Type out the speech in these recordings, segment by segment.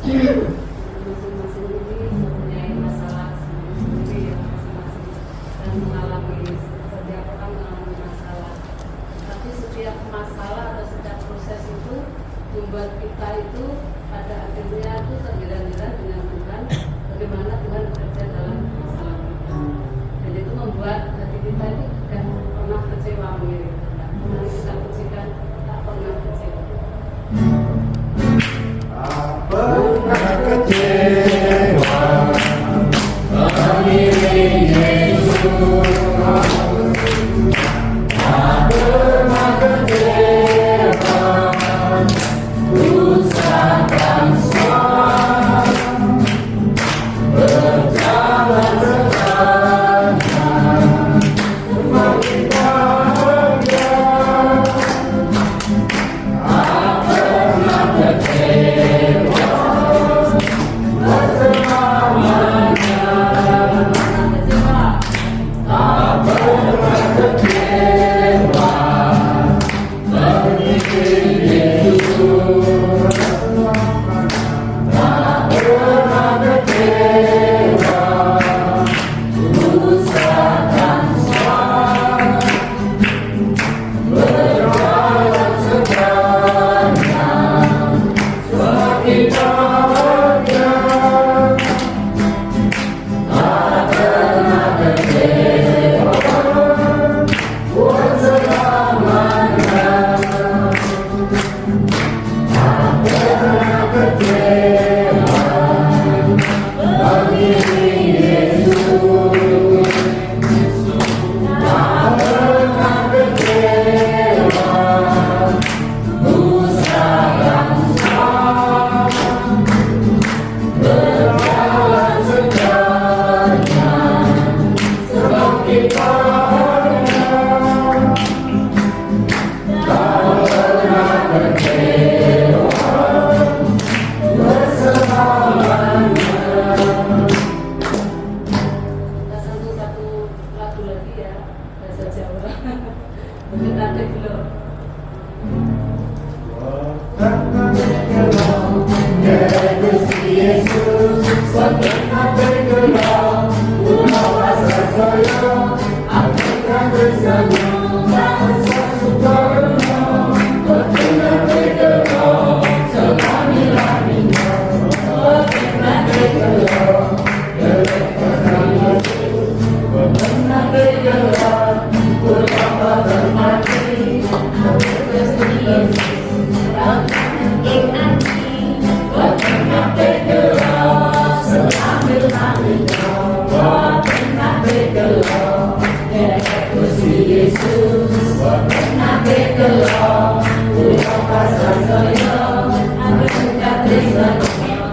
masing-masing ini mempunyai masalah sendiri yang masing-masing dan mengalami, setiap orang mengalami masalah. Tapi setiap masalah atau setiap proses itu membuat kita itu pada akhirnya itu tergerak-gerak dengan Tuhan, bagaimana Tuhan bekerja dalam masalah kita. Dan itu membuat hati kita itu tidak pernah kecewa mengirim. Mari kita pujikan, tak pernah kecewa. Tak pernah kecewa mengiring Yesus. Tak pernah kecewa usahakan semua berjalan sepanjang semakin bahagia. Tak pernah kecewa bersamanya. Tak pernah kecewa mengiring Yesus. Tak pernah kecewa usahakan semua berjalan sepanjang semakin bahagia. Tak pernah kecewa buat selamanya. Tak pernah kecewa mengiring Yesus. Tak pernah kecewa usahakan semua berjalan sepanjang semakin bahagia. Tak pernah kecewa bersamanya. Kita satu lagu lagi ya, bahasa Jawa. Mungkin nanti dulu. Yesus, segenap bergerak, pulau asa saya, akan tersenyum, bangsa Soekarno, segenap bergerak, selami-laminya, segenap bergerak, gelap Yesus, segenap bergerak, pulau asa mati, Yesus, pernah bergerak, selami-laminya, pernah bergerak, kursi Yesus, pernah bergerak, pulau pasar saya, Amerika Serikat,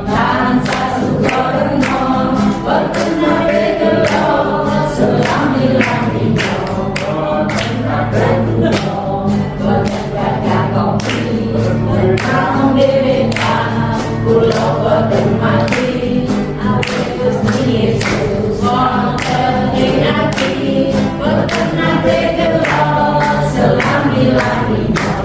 bangsa Soekarno, pernah bergerak, selami-laminya, pernah bergerak, berjaga kopi, bertanggung deweka, pulau Beken mati, Kursi Yesus, penting hati, pernah bergerak, selami-laminya.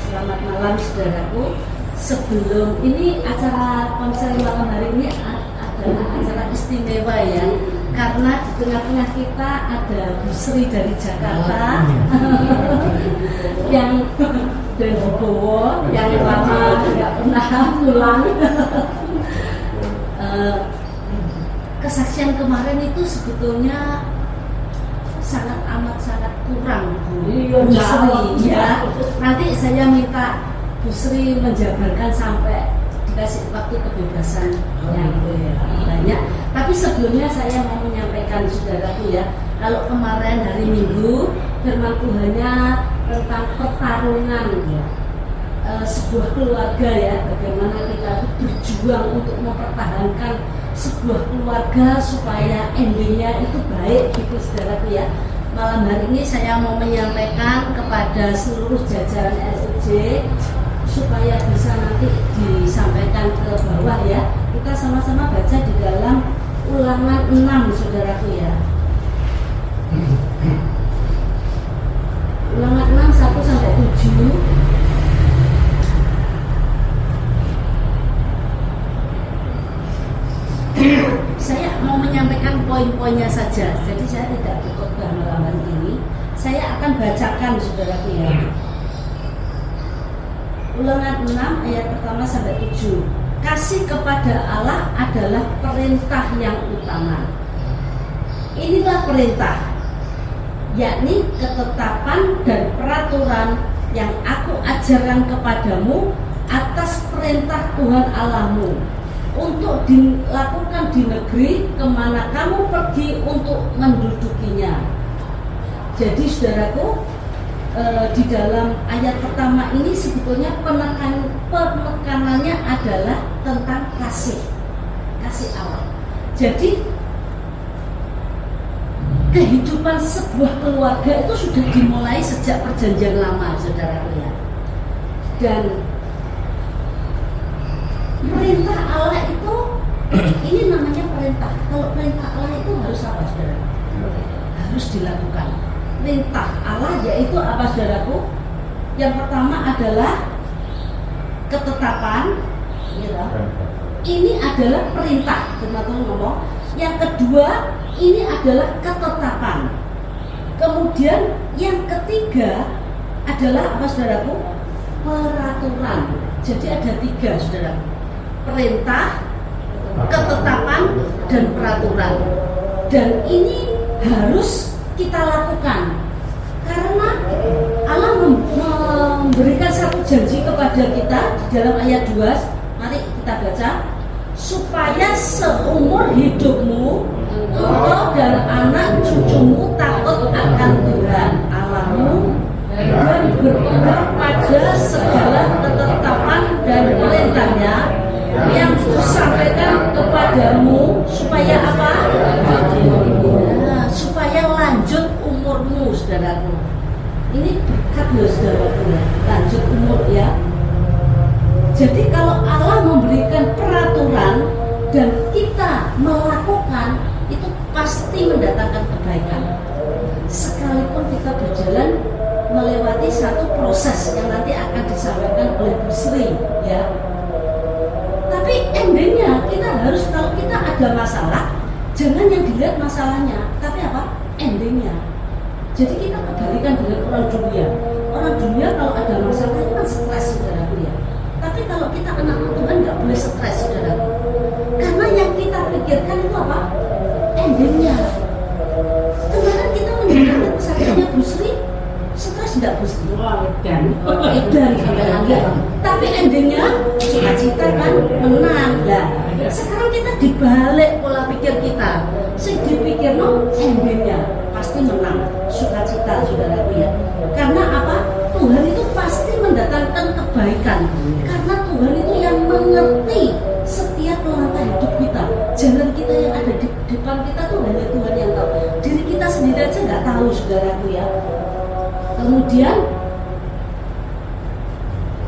Selamat malam saudaraku. Sebelum ini acara konser malam hari ini adalah acara istimewa ya, karena di tengah-tengah kita ada Bu Sri dari Jakarta yang dan Bu Bowo yang lama tidak pernah pulang. Kesaksian kemarin itu sebetulnya sangat kurang Bu Sri ya. Nanti saya minta Bu Sri menjabarkan sampai dikasih waktu kebebasan yang banyak. Tapi sebelumnya saya mau menyampaikan saudaraku ya, kalau kemarin hari Minggu firman Tuhannya tentang pertarungan sebuah keluarga ya, bagaimana kita berjuang untuk mempertahankan sebuah keluarga supaya endingnya itu baik gitu saudaraku ya. Malam hari ini saya mau menyampaikan kepada seluruh jajaran SUJ supaya bisa nanti disampaikan ke bawah ya. Kita sama-sama baca di dalam Ulangan 6 saudaraku ya. Ulangan 6 saja. Jadi saya tidak berkhotbah malam ini. Saya akan bacakan saudaraku ya. Ulangan 6 ayat pertama sampai 7. Kasih kepada Allah adalah perintah yang utama. Inilah perintah, yakni ketetapan dan peraturan yang aku ajarkan kepadamu atas perintah Tuhan Allahmu, untuk dilakukan di negeri kemana kamu pergi untuk mendudukinya. Jadi saudaraku, di dalam ayat pertama ini sebetulnya penekanannya adalah tentang kasih Allah. Jadi kehidupan sebuah keluarga itu sudah dimulai sejak perjanjian lama, saudaraku ya. Dan perintah Allah itu, ini namanya perintah. Kalau perintah Allah itu harus apa, saudara? Harus dilakukan. Perintah Allah yaitu apa, saudaraku? Yang pertama adalah ketetapan, gitu. Ini adalah perintah, teman-teman ngomong. Yang kedua, ini adalah ketetapan. Kemudian yang ketiga adalah apa, saudaraku? Peraturan. Jadi ada 3, saudaraku. Perintah, ketetapan, dan peraturan. Dan ini harus kita lakukan karena Allah memberikan satu janji kepada kita di dalam ayat 2. Mari kita baca. Supaya seumur hidupmu engkau dan anak cucumu takut akan Tuhan Allahmu dan berpegang pada segala ketetapan dan perintahnya yang kusampaikan kepadamu, supaya apa? Supaya lanjut umurmu, saudaraku. Ini berkat loh, saudaraku ya. Lanjut umur ya. Jadi kalau Allah memberikan peraturan dan kita melakukan, itu pasti mendatangkan kebaikan. Sekalipun kita berjalan melewati satu proses yang nanti akan disampaikan oleh Bu Sri ya. Tapi endingnya kita harus, kalau kita ada masalah, jangan yang dilihat masalahnya, tapi apa? Endingnya. Jadi kita kebalikan dengan orang dunia. Orang dunia kalau ada masalah itu kan stres, saudaraku ya. Tapi kalau kita anak Tuhan nggak boleh stres, saudaraku. Karena yang kita pikirkan itu apa? Endingnya. Kemarin kita mendengarkan kesaksiannya Bu Sri, stres tidak Bu Sri? Edan sampai lagi. Tapi endingnya cita-cita kan menang lah. Sekarang kita dibalik pola pikir kita. Sing dipikir no endingnya pasti menang, sukacita, saudaraku ya. Karena apa? Tuhan itu pasti mendatangkan kebaikan. Karena Tuhan itu yang mengerti setiap langkah hidup kita. Jalan kita yang ada di depan kita tuh hanya Tuhan yang tahu. Diri kita sendiri aja nggak tahu, saudaraku ya. Kemudian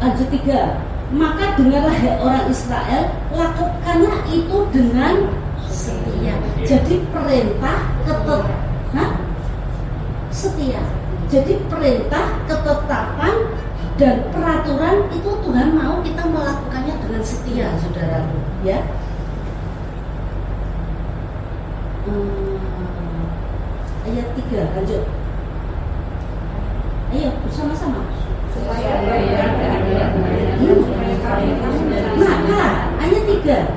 lanjut 3. Maka dengarlah hai orang Israel, lakukanlah itu dengan setia. Jadi perintah setia. Jadi perintah, ketetapan, dan peraturan itu Tuhan mau kita melakukannya dengan setia, saudaraku ya. Ayat 3 lanjut. Ayo bersama-sama. Maka ayat 3.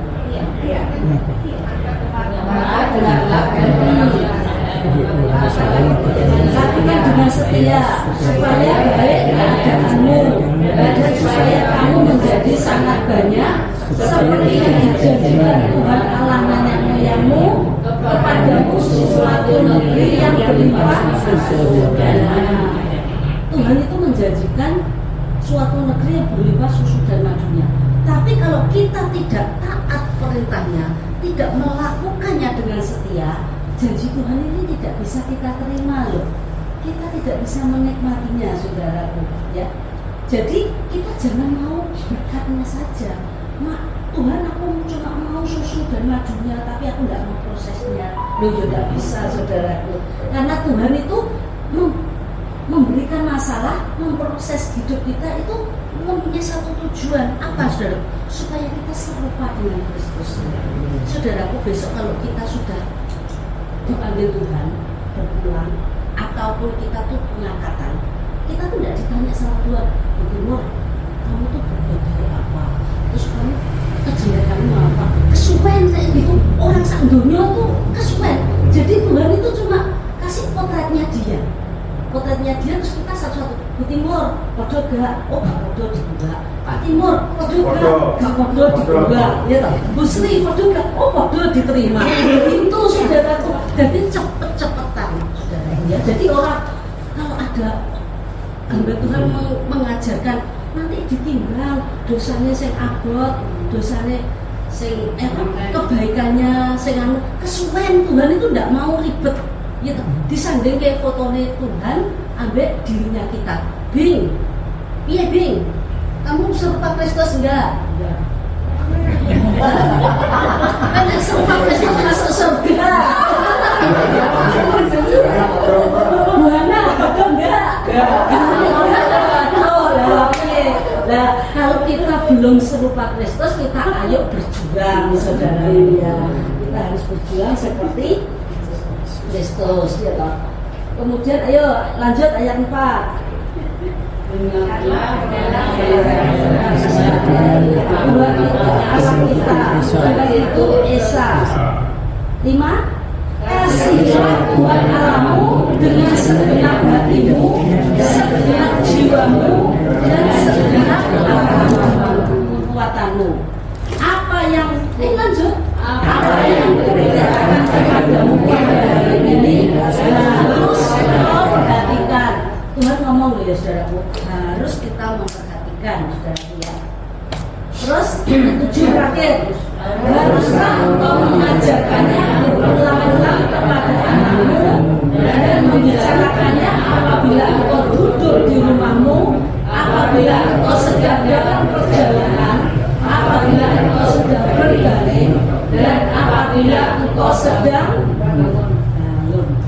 Lakukan dengan setia supaya baik keadaanmu dan supaya kamu menjadi sangat banyak seperti yang dijanjikan Tuhan Allah nenek moyangmu kepadamu suatu negeri yang berlimpah susu dan madu. Tuhan itu menjanjikan suatu negeri yang berlimpah susu dan madunya. Tapi kalau kita tidak taat perintahnya, tidak melakukannya dengan setia, janji Tuhan ini tidak bisa kita terima loh. Kita tidak bisa menikmatinya, saudaraku ya. Jadi kita jangan mau berkatnya saja. Tuhan, aku cuma mau susu dan madunya, tapi aku tidak mau prosesnya. Loh, tidak bisa, saudaraku. Karena Tuhan itu memberikan masalah, memproses hidup kita itu mempunyai satu tujuan. Apa, saudara? Supaya kita serupa dengan Kristus. Saudaraku, besok kalau kita sudah dipanggil Tuhan berpulang ataupun kita tuh pengangkatan, kita tuh tidak ditanya sama Tuhan, Timur, kamu tuh berbuat baik apa, terus kamu kejelekanmu apa, kesuwen kayak gitu. Orang sak dunia tuh kesuwen. Jadi Tuhan itu cuma kasih potretnya dia, terus kita satu-satu. Bu Timur, podo gak? Oh gak podo juga. Pak Timur, podo gak? Gak podo juga. Ya toh. Bu Sri, podo gak? Oh podo diterima. Itu saudaraku. Jadi cepet-cepetan, saudara. Ya. Jadi orang kalau ada hamba Tuhan mengajarkan, nanti ditinggal dosanya sing abot, dosanya sing kebaikannya sing kesuwen. Tuhan itu tidak mau ribet. Ya toh, disanding kayak fotonya Tuhan ambek dirinya kita. Bing, iya Bing, kamu serupa Kristus enggak? Enggak. Kan serupa Kristus masuk surga. Buana, betul enggak? Nah, kalau kita belum serupa Kristus, kita ayo berjuang, saudara. Ya, kita harus berjuang seperti Kristus, ya toh. Kemudian ayo lanjut ayat 4. Allah itu Esa. 5. Kasihilah Tuhan Allahmu dengan segenap hatimu, segenap jiwamu, dan segenap kekuatanmu. Apa yang lanjut? Apa yang diperintahkan kepadamu pada hari ini harus kau perhatikan. Tuhan ngomong ya saudaraku, harus kita memperhatikan, saudaraku ya. Terus 7 terakhir, haruslah engkau mengajarkannya berulang-ulang kepada anakmu dan membicarakannya apabila engkau duduk di rumahmu, apabila engkau sedang dalam perjalanan, apabila engkau sedang berbaring, dan apabila engkau sedang bangun.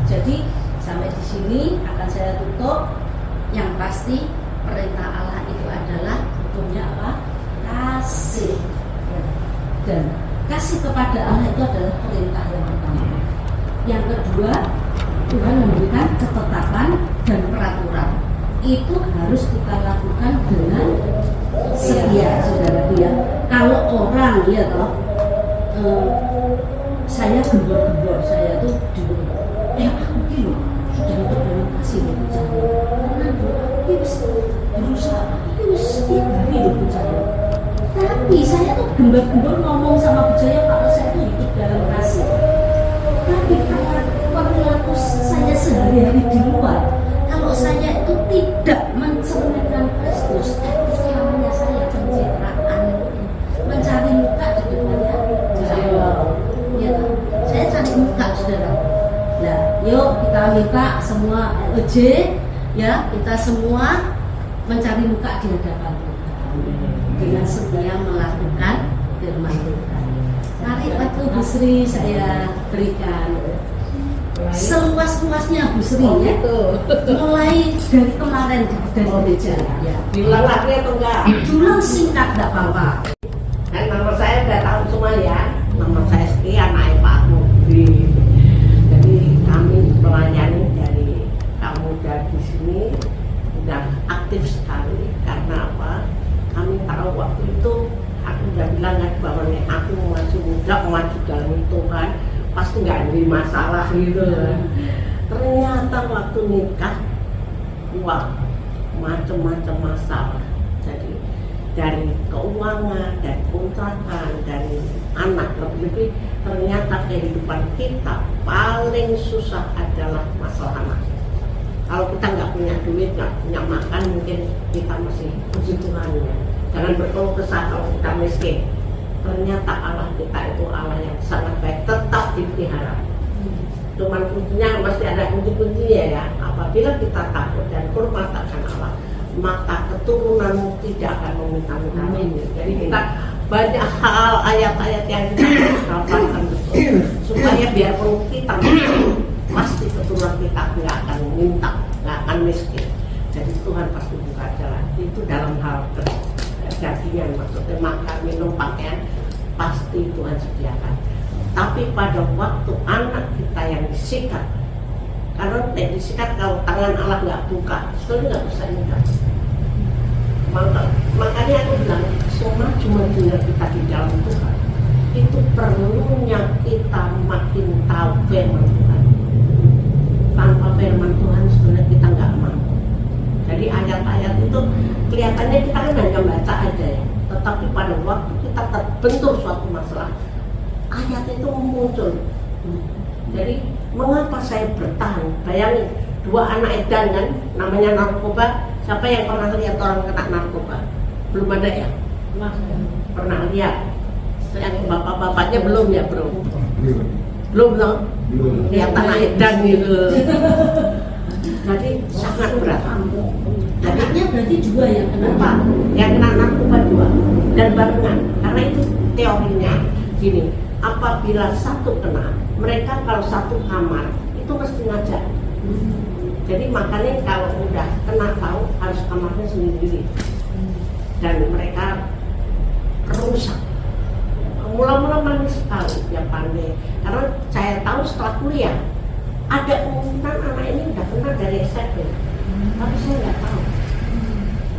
Jadi sampai di sini akan saya tutup. Yang pasti perintah Allah itu adalah hukumnya apa? Kasih. Dan kasih kepada Allah itu adalah perintah yang pertama. Yang kedua, Tuhan memberikan ketetapan dan peraturan. Itu harus kita lakukan dengan setia, saudara ya. Kalau orang ya toh, saya gembor-gembor, saya tuh dulu, aku gitu sudah terima kasih untuk saya. Karena aku berusaha, setiap hari untuk saya. Tapi saya tuh gembor-gembor ngomong sama Bujaya kalau saya tuh hidup dalam kasih. Tapi karena perilaku saya sehari-hari di luar, kalau saya itu tidak mencerminkan Kristus, namanya saya pencitraan, mencari muka di depannya. Ya, saya cari muka, saudara. Nah, yuk kita minta semua LJ, ya kita semua mencari muka di hadapan Tuhan dengan setia melakukan firman Tuhan. Mari waktu Bu Sri saya berikan seluas-luasnya Bu Sri ya. Mulai dari kemarin dari gereja ya. Bilang lagi atau enggak? Bilang singkat enggak apa-apa. Dan nama saya udah tahu semua ya. Nama saya Setia, anak Pak Mudi. Jadi kami melayani dari kamu dari sini udah aktif sekali. Karena apa? Kami tahu waktu itu aku udah bilang kan bahwa aku masih muda, maju dalam Tuhan, pasti nggak ada masalah gitu. Ternyata waktu nikah, wah macam-macam masalah. Jadi dari keuangan, dari kontrakan, dari anak, lebih-lebih ternyata kehidupan kita paling susah adalah masalah anak. Kalau kita nggak punya duit, nggak punya makan, mungkin kita masih puji Tuhan ya. Jangan berkeluh kesah kalau kita miskin. Ternyata Allah kita itu Allah yang sangat baik, tetap dipelihara. Cuman kuncinya mesti ada kunci-kuncinya ya. Apabila kita takut dan hormat akan Allah, maka keturunanmu tidak akan meminta-minta. Jadi kita banyak hal ayat-ayat yang kita harus dapatkan betul supaya biarpun kita pasti keturunan kita nggak akan minta, nggak akan miskin. Jadi Tuhan pasti buka jalan. Itu dalam hal kejadian, maksudnya makan, minum, pakaian pasti Tuhan sediakan. Tapi pada waktu anak kita yang disikat. Karena disikat kalau tangan Allah nggak buka, sebetulnya nggak bisa nikah. Makanya aku bilang, semaju-majunya kita di dalam Tuhan, itu perlunya kita makin tahu firman Tuhan. Tanpa firman Tuhan sebenarnya kita nggak mampu. Jadi ayat-ayat itu kelihatannya kita kan hanya baca aja ya, tetapi pada waktu kita terbentur suatu masalah, ayat itu muncul. Jadi mengapa saya bertahan? Bayangin, 2 anak edan kan, namanya narkoba. Siapa yang pernah lihat orang kena narkoba? Belum ada ya? Pernah lihat? Yang bapak-bapaknya belum ya bro? Belum dong? Lihat anak edan gitu. Jadi sangat berat. Anaknya berarti 2 yang kena. Lupa, yang kena narkoba 2 dan barengan. Karena itu teorinya gini, apabila satu kena, mereka kalau satu kamar itu mesti ngajak. Jadi makanya kalau udah kena tahu harus kamarnya sendiri. Dan mereka rusak. Mula-mula manis sekali dia pandai. Karena saya tahu setelah kuliah ada kemungkinan anak ini udah kena dari SMP. Tapi saya nggak tahu.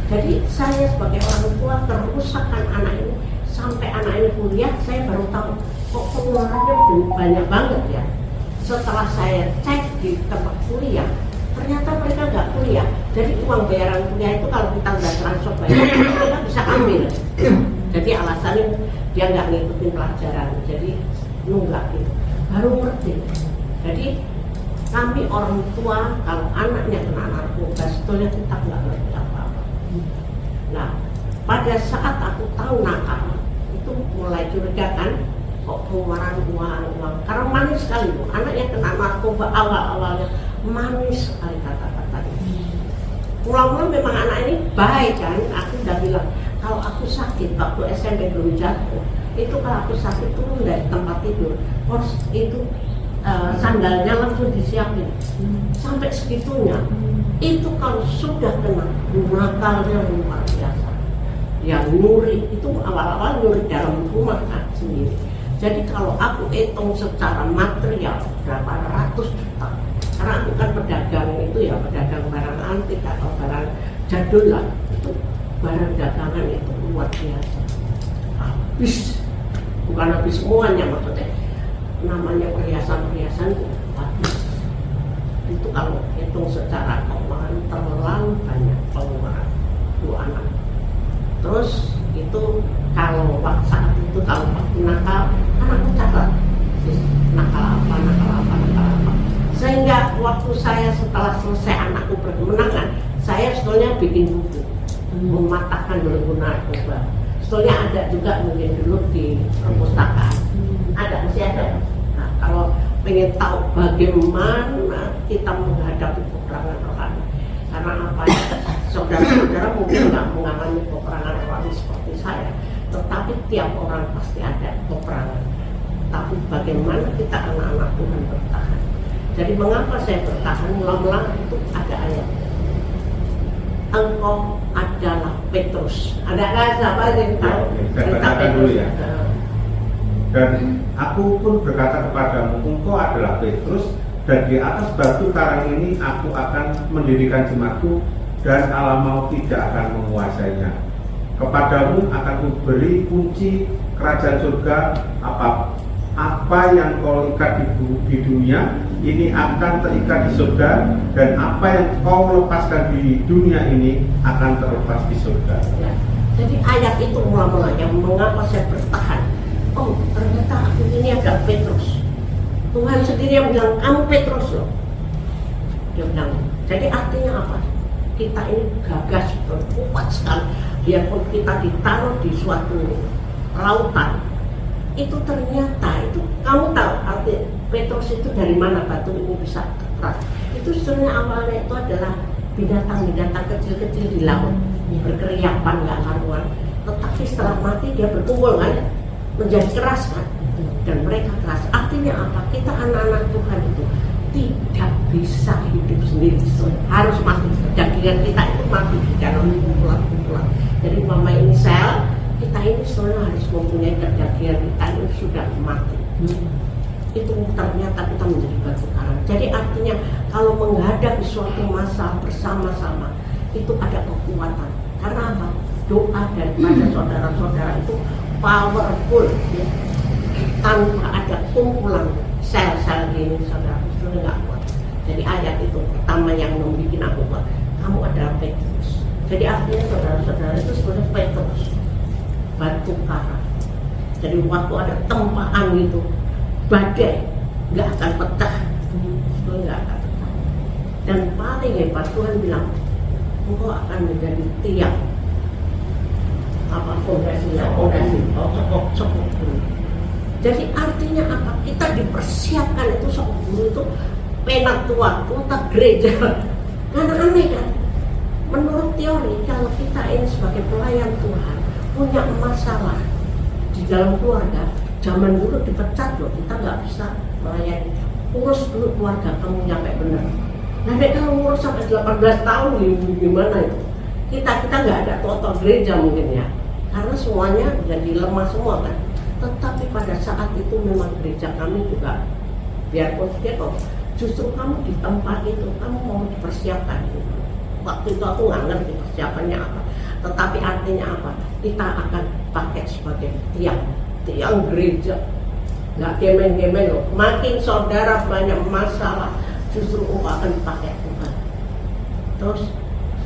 Jadi saya sebagai orang tua kerusakan anak ini sampai anak ini kuliah, saya baru tahu kok pengeluarannya banyak banget ya. Setelah saya cek di tempat kuliah, ternyata mereka nggak kuliah. Jadi uang bayaran kuliah itu kalau kita udah transfer bayar, kita bisa ambil. Jadi alasannya dia nggak ngikutin pelajaran, jadi nunggak gitu. Baru ngerti. Jadi kami orang tua kalau anaknya kena narkoba, sebetulnya kita nggak ngerti apa-apa. Nah, pada saat aku tahu nakal, itu mulai curiga kan, kok pengeluaran uang. Karena manis sekali bu, anaknya kena narkoba awal-awalnya manis sekali kata-katanya. Pulang-pulang memang anak ini baik kan, aku udah bilang kalau aku sakit waktu SMP belum jatuh, itu kalau aku sakit turun dari tempat tidur, itu sandalnya langsung disiapin. Sampai segitunya, itu kalau sudah kena nakalnya luar biasa. Ya nyuri, itu awal-awal nyuri dalam rumah kan sendiri. Jadi kalau aku hitung secara material berapa ratus juta, karena aku kan pedagang itu ya, pedagang barang antik atau barang jadul lah, itu barang dagangan itu luar biasa. Habis, bukan habis semuanya maksudnya, namanya perhiasan-perhiasan itu habis. Itu kalau hitung secara keuangan terlalu banyak pengeluaran 2 anak. Terus itu kalau saat itu kalau waktu nakal, kan aku catat nakal apa. Sehingga waktu saya setelah selesai anakku berkemenangan, saya sebetulnya bikin buku mematahkan dulu narkoba. Sebetulnya ada juga mungkin dulu di perpustakaan, ada masih ada. Nah, kalau pengen tahu bagaimana kita menghadapi peperangan rohani, karena apa ya, saudara-saudara mungkin nggak mengalami peperangan rohani seperti saya, tetapi tiap orang pasti ada peperangan. Tapi bagaimana kita anak-anak Tuhan bertahan? Jadi mengapa saya bertahan? Mula-mula itu ada ayat, engkau adalah Petrus. Ada siapa yang tahu? Saya bacakan dulu ya. Dan aku pun berkata kepadamu, engkau adalah Petrus, dan di atas batu karang ini aku akan mendirikan jemaatku, dan Allah mau tidak akan menguasainya. Kepadamu akan kuberi kunci kerajaan surga. Apa yang kau ikat di dunia ini akan terikat di surga, dan apa yang kau lepaskan di dunia ini akan terlepas di surga. Ya. Jadi ayat itu mula-mula yang mengapa saya bertahan. Oh, ternyata aku ini ada Petrus. Tuhan sendiri yang bilang, kamu Petrus loh. Dia bilang, jadi artinya apa? Kita ini gagas, kuat sekali. Biarpun kita ditaruh di suatu lautan, itu ternyata itu kamu tahu arti Petrus itu dari mana batu ini bisa keras. Itu sebenarnya awalnya itu adalah binatang-binatang kecil-kecil di laut, berkeriapan nggak karuan. Tetapi setelah mati dia berkumpul kan, menjadi keras kan, dan mereka keras. Artinya apa? Kita anak-anak Tuhan itu tidak bisa hidup sendiri, harus mati. Kedagingan kita itu mati di dalam kumpulan-kumpulan. Jadi mama ini sel, kita ini sebenarnya harus mempunyai kedagingan kita ini sudah mati. itu ternyata kita menjadi batu karang. Jadi artinya kalau menghadapi suatu masa bersama-sama itu ada kekuatan. Karena apa? Doa daripada saudara-saudara itu powerful ya. Tanpa ada kumpulan sel-sel gini saudara itu nggak kuat. Jadi ayat itu pertama yang membuat aku kuat, kamu adalah Petrus. Jadi artinya saudara-saudara itu sebenarnya Petrus, batu karang. Jadi waktu ada tempaan itu badai nggak akan pecah, itu nggak akan pecah. Dan paling hebat Tuhan bilang, engkau akan menjadi tiang apa fondasinya, sokok guru. Jadi artinya apa? Kita dipersiapkan itu sokok guru itu penatua, kota gereja. Karena aneh kan? Menurut teori kalau kita ini sebagai pelayan Tuhan punya masalah di dalam keluarga, zaman dulu dipecat loh, kita nggak bisa melayani. Urus dulu keluarga kamu nyampe benar. Nah, kalau ngurus sampai 18 tahun gimana itu? Kita nggak ada total gereja mungkin ya, karena semuanya jadi lemah semua kan. Tetapi pada saat itu memang gereja kami juga biarpun dia kok justru kamu di tempat itu kamu mau dipersiapkan. Waktu itu aku nggak ngerti persiapannya apa, tetapi artinya apa? Kita akan pakai sebagai tiang gereja. Nggak gemen-gemen loh. Makin saudara banyak masalah, justru engkau akan dipakai Tuhan. Terus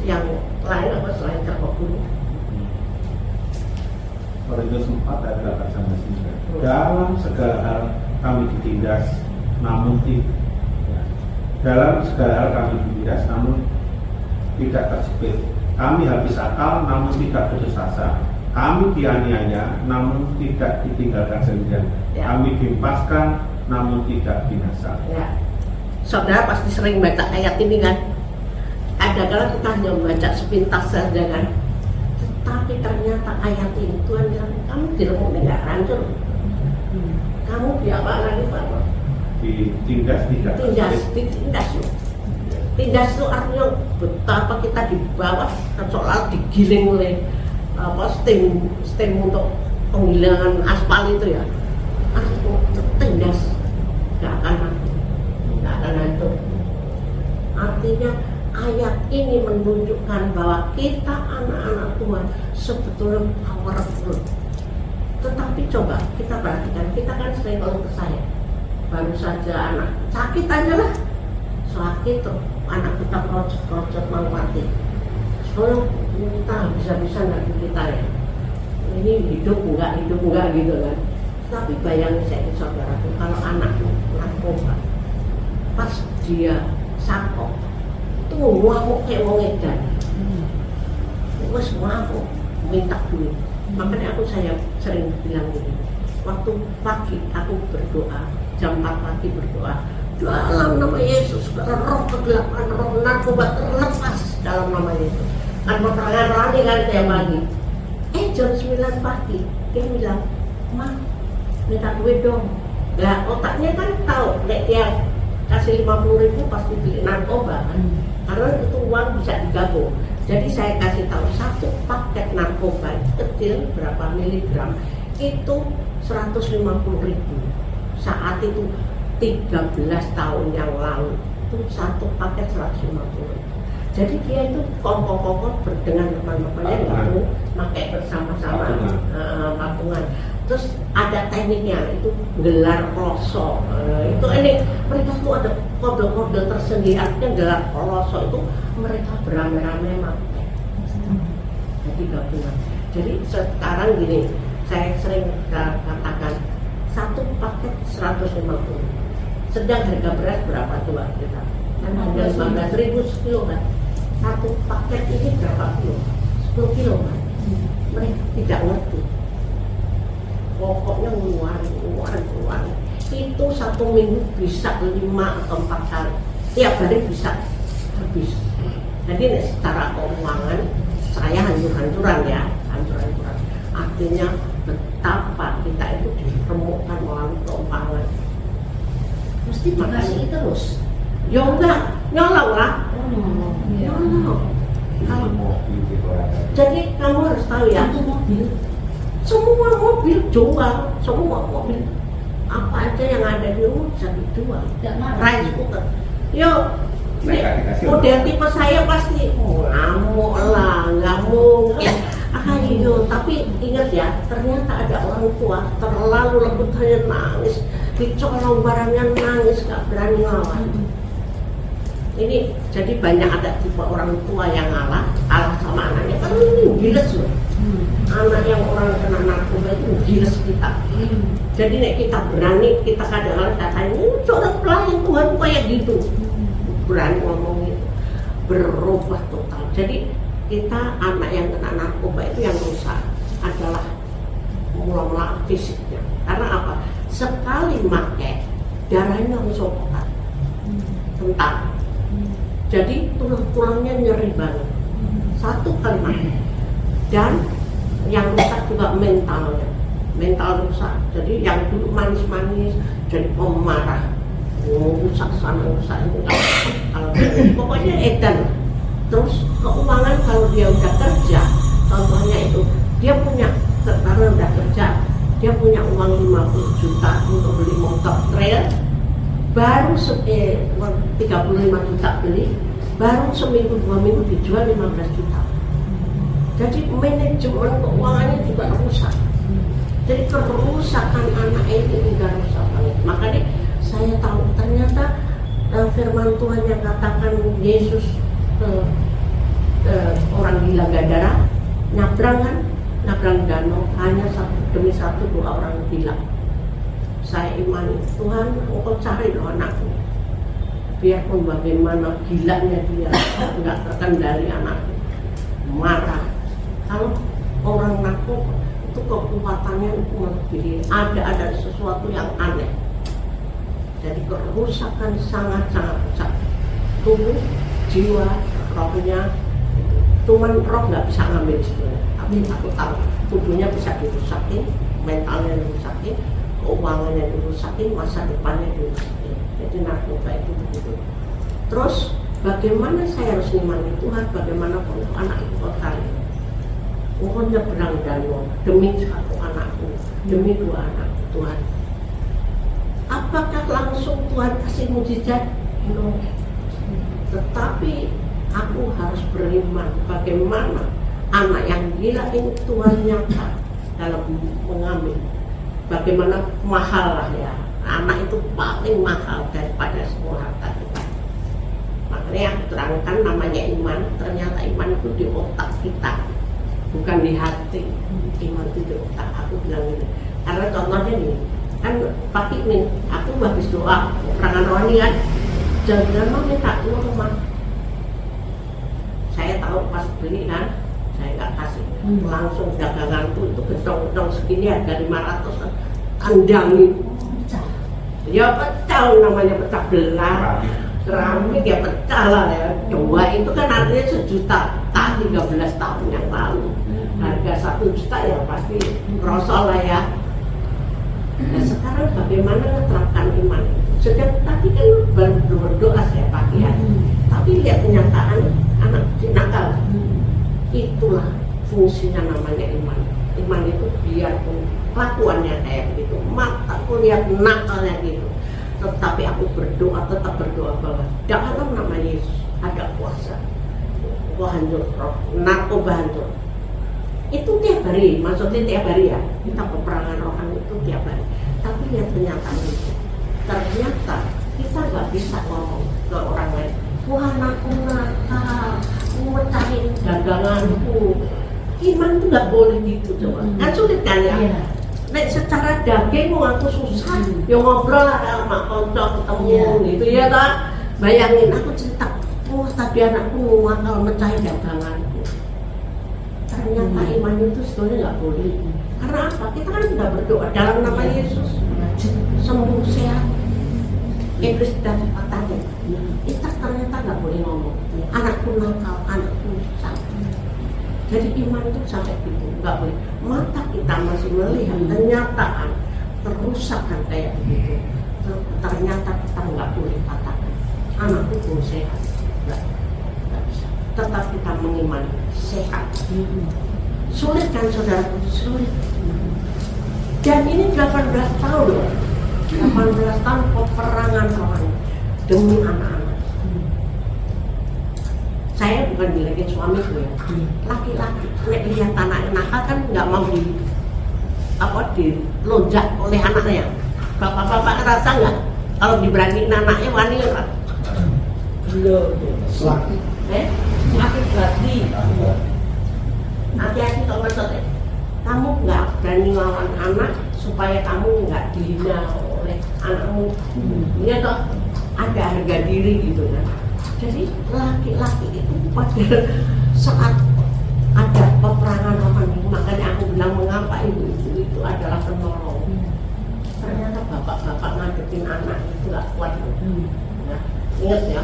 yang lain apa selain sokok guru? Korintus 4 ayat 8 sampai 9. Dalam segala hal kami ditindas, namun dalam segala hal kami ditindas, namun tidak terjepit. Kami habis akal, namun tidak putus asa. Kami dianiaya, namun tidak ditinggalkan sendirian. Ya. Kami dihempaskan, namun tidak binasa. Ya. Saudara pasti sering baca ayat ini kan? Ada kala kita hanya membaca sepintas saja kan? Tetapi ternyata ayat ini Tuhan bilang, kamu tidak mau nggak hancur. Kamu di apa lagi Pak? Ditindas, tidak Ditindas loh. Tindas itu artinya betapa kita di bawah seolah digiling oleh steam untuk penghilangan aspal itu ya. Tindas nggak akan hancur. Artinya ayat ini menunjukkan bahwa kita anak-anak Tuhan sebetulnya powerful. Tetapi coba kita perhatikan, kita kan sering kalau ke saya baru saja anak sakit aja lah, sakit tuh anak kita project mau mati. Soalnya kita bisa-bisa nanti kita ya ini hidup enggak gitu kan. Tapi bayangin saya saudaraku, kalau anakmu narkoba pas dia sakit tuh ngamuk kayak mau edan, wes ngamuk minta duit. Makanya saya sering bilang gini, waktu pagi aku berdoa, jam 4 pagi berdoa, dalam nama Yesus, roh kegelapan, roh narkoba terlepas dalam nama Yesus. Kan pertanyaan lagi kan tiap pagi. Jam 9 pagi dia bilang, Ma, minta duit dong. Lah otaknya kan tahu, nek dia kasih 50.000 pasti beli narkoba kan. Karena itu uang bisa digabung. Jadi saya kasih tahu satu paket narkoba kecil berapa miligram itu 150.000. Saat itu 13 tahun yang lalu itu satu paket 150.000. Jadi dia itu kongkong-kongkong dengan teman-temannya itu pakai bersama-sama patungan. Terus ada tekniknya itu gelar kloso. Itu ini mereka tuh ada kode-kode tersendiri. Artinya gelar kloso itu mereka beramai-ramai pakai. Jadi gabungan. Jadi sekarang gini, saya sering katakan satu paket 150. Sedang harga beras berapa coba kita? Kan harga 15.000 sekilo kan. Satu paket ini berapa kilo? 10 kilo kan. Mereka tidak ngerti. Pokoknya ngeluarin. Itu satu minggu bisa 5 atau 4 kali. Tiap hari bisa habis. Jadi secara keuangan saya hancur-hancuran ya, hancur-hancuran. Artinya betapa kita itu dipertemukan melalui keuangan. Mesti dikasih terus. Ya enggak, nyolong lah. Nyolong. Jadi kamu harus tahu ya. Satu mobil. Semua mobil jual, semua mobil apa aja yang ada di rumah bisa dijual. Tidak marah. Rice cooker. Yuk, Mereka dikasih model tipe saya pasti ngamuk lah, nggak mungkin. Ayo, tapi ingat ya, ternyata ada orang tua terlalu lembut hanya nangis, dicolong barangnya nangis, nggak berani ngelawan. Ini jadi banyak ada tipe orang tua yang kalah sama anaknya, kan ini giles loh. Anak yang orang kena narkoba itu giles kita. Jadi nek kita berani, kita kadang-kadang katanya, ini orang pelayan Tuhan kayak gitu. Berani ngomong itu, berubah total. Jadi kita anak yang kena narkoba itu yang rusak adalah mula-mula fisiknya. Karena apa? Sekali pakai darahnya langsung kotak, kental. Jadi tulang-tulangnya nyeri banget. Satu kali pakai. Dan yang rusak juga mentalnya, mental rusak. Jadi yang dulu manis-manis jadi pemarah, rusak sana rusak ini. Kalau pokoknya edan. Terus keuangan kalau dia udah kerja, contohnya itu dia punya, karena udah kerja, dia punya uang 50 juta untuk beli motor trail, baru 35 juta beli, baru seminggu 2 minggu dijual 15 juta. Jadi manajemen keuangannya juga rusak. Jadi kerusakan anak ini juga rusak banget. Makanya saya tahu ternyata firman Tuhan yang katakan Yesus orang gila Gadara nyabrang danau hanya demi satu dua orang bilang, saya imani Tuhan, engkau cari loh anakku, biarpun bagaimana gilanya dia nggak terkendali anakku, marah. Kalau orang narkoba itu kekuatannya itu melebihi, ada sesuatu yang aneh. Jadi kerusakan sangat-sangat besar tubuh, jiwa, rohnya. Cuman roh nggak bisa ngambil sebenarnya, tapi aku tahu tubuhnya bisa dirusakin, mentalnya dirusakin, keuangannya dirusakin, masa depannya dirusakin. Jadi narkoba itu begitu. Terus bagaimana saya harus ngimani Tuhan? Bagaimanapun anak itu kali, engkau nyebrang danau demi satu anakku, demi dua anak Tuhan. Apakah langsung Tuhan kasih mujizat? No. Tetapi aku harus beriman bagaimana anak yang gila ini Tuhan nyata dalam mengambil. Bagaimana mahal lah ya, anak itu paling mahal daripada semua harta kita. Makanya aku terangkan namanya iman. Ternyata iman itu di otak kita, bukan di hati. Iman itu di otak. Aku bilang ini karena contohnya nih, kan pagi nih aku habis doa perangan rohani kan, jangan minta uang rumah. Saya tahu pas beli kan, saya nggak kasih, langsung daganganku itu gedong-gedong segini harga 500 kan, kandangin, ya pecah namanya pecah belah, keramik ya pecah lah ya. Dua itu kan artinya 1 juta, tak 13 tahun yang lalu, harga 1 juta ya pasti merosot lah ya. Nah sekarang bagaimana menerapkan iman? Sejak tadi kan berdoa saya pagi hari, tapi lihat kenyataan anak nakal. Itulah fungsinya namanya iman. Iman itu biarpun kelakuannya kayak begitu, mataku lihat nakalnya gitu, tetapi aku berdoa, tetap berdoa bahwa dalam nama Yesus ada kuasa. Wah hancur roh, narkoba hancur. Itu tiap hari, maksudnya tiap hari ya, kita peperangan rohani itu tiap hari. Tapi lihat kenyataan itu, ternyata kita nggak bisa ngomong ke orang lain, wah aku nakal, mecahin daganganku. Iman itu nggak boleh gitu coba, kan sulit kan ya? Nek secara daging mau aku susah, ya ngobrol lah sama konco ketemu gitu ya tak? Bayangin aku cerita, wah tadi anakku nakal mecahin daganganku. Ternyata iman itu sebenarnya nggak boleh. Karena apa? Kita kan sudah berdoa dalam nama Yesus, sembuh sehat. Iblis dan katanya, kita ternyata nggak boleh ngomong. Anakku nakal, anakku sakit. Jadi iman itu sampai gitu, nggak boleh. Mata kita masih melihat kenyataan kerusakan kayak begitu. Ternyata kita nggak boleh katakan anakku pun sehat, nggak bisa. Tetap kita mengimani sehat. Sulit kan saudara? Sulit. Dan ini 18 tahun loh. 18 tahun peperangan rohani demi anak-anak. Saya bukan jelekin suamiku ya, laki-laki lihat anaknya nakal kan nggak mau dilonjak oleh anaknya. Bapak-bapak rasa nggak kalau diberaniin anaknya wani kan? Belum. Sakit berarti. Hati-hati kalau maksudnya kamu nggak berani lawan anak supaya kamu nggak dihina oleh anakmu. Iya toh ada harga diri gitu kan. Jadi laki-laki itu pada saat ada peperangan rohani, makanya aku bilang mengapa ibu-ibu itu adalah penolong. Ternyata bapak-bapak ngadepin anak itu gak kuat. Ya, ingat ya,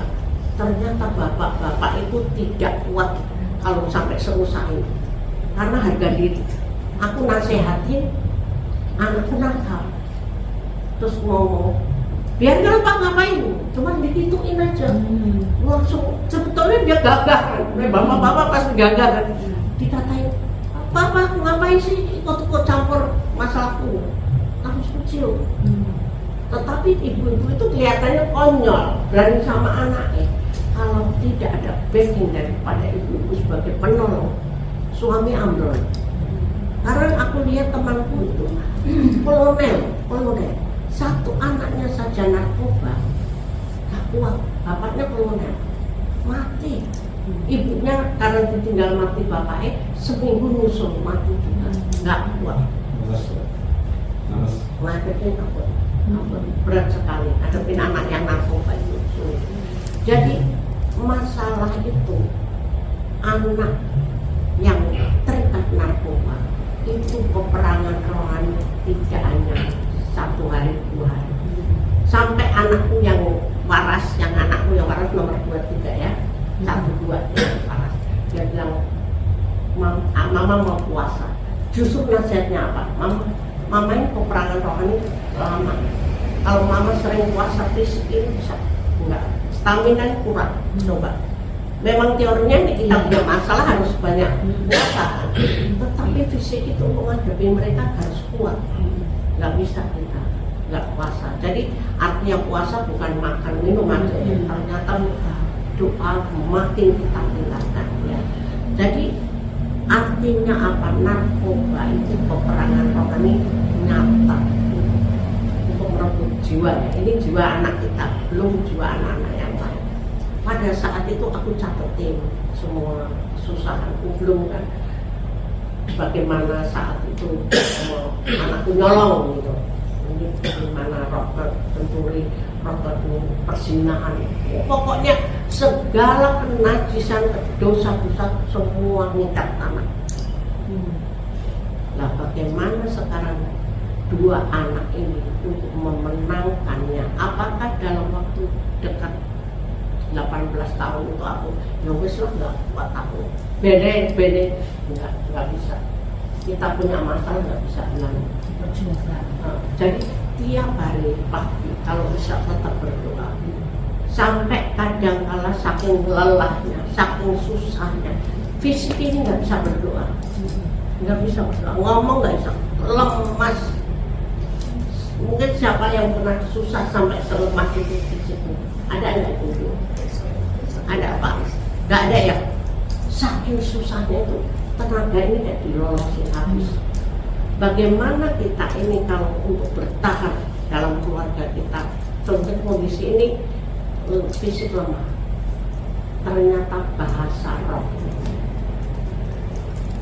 ternyata bapak-bapak itu tidak kuat kalau sampai serusain karena harga diri. Aku nasehatin anakku nakal, terus ngomong biarkan Pak ngapain, cuma ditituin aja. Langsung sebetulnya dia gagah kan, bapak-bapak pasti gagah kan. Dikatain, Bapak ngapain sih ikut-ikut campur masalahku, aku kecil. Tetapi ibu-ibu itu kelihatannya konyol, berani sama anaknya. Kalau tidak ada backing daripada ibu-ibu sebagai penolong, suami ambrol. Karena aku lihat temanku itu kolonel, satu anaknya saja narkoba, gak kuat, bapaknya kolonel, mati. Ibunya karena ditinggal mati bapaknya, seminggu nyusul mati juga, gak kuat. Ngadepin aku berat sekali, ngadepin anak yang narkoba itu sulit. Jadi masalah itu anak yang terikat narkoba itu peperangan rohani tidak hanya 1 hari 2 hari. Sampai anakku yang waras nomor 2, 3 ya, 1, 2 dia waras. Dia bilang, Mama mau puasa. Justru nasihatnya apa? Mama ini peperangan rohani lama. Kalau Mama sering puasa fisik ini bisa enggak, stamina kurang. Coba. Memang teorinya kita punya masalah harus banyak puasa, tetapi fisik itu menghadapi mereka harus kuat. Nggak bisa kita nggak puasa. Jadi artinya puasa bukan makan minum aja. Ternyata doa makin kita tingkatkan ya. Jadi artinya apa? Narkoba itu peperangan rohani nyata untuk merebut jiwa ya. Ini jiwa anak kita, belum jiwa anak-anak yang lain. Pada saat itu aku catetin semua kesusahanku, belum kan bagaimana saat itu anakku nyolong gitu, ini bagaimana roh pencuri, roh persinahan, pokoknya segala kenajisan, dosa-dosa semua ngikat anak. Nah bagaimana sekarang 2 anak ini untuk memenangkannya? Apakah dalam waktu dekat 18 tahun itu aku ya wis lah nggak kuat aku beda nggak bisa, kita punya masalah nggak bisa bilang. Jadi tiap hari pagi kalau bisa tetap berdoa, sampai kadang kala saking lelahnya, saking susahnya fisik ini nggak bisa berdoa, ngomong nggak bisa, lemas. Mungkin siapa yang pernah susah sampai selemas itu fisiknya, ada nggak itu? Ada apa? Nggak ada ya. Saking susahnya itu tenaga ini kayak dilolosin habis. Bagaimana kita ini kalau untuk bertahan dalam keluarga kita, contoh kondisi ini fisik lemah, ternyata bahasa roh.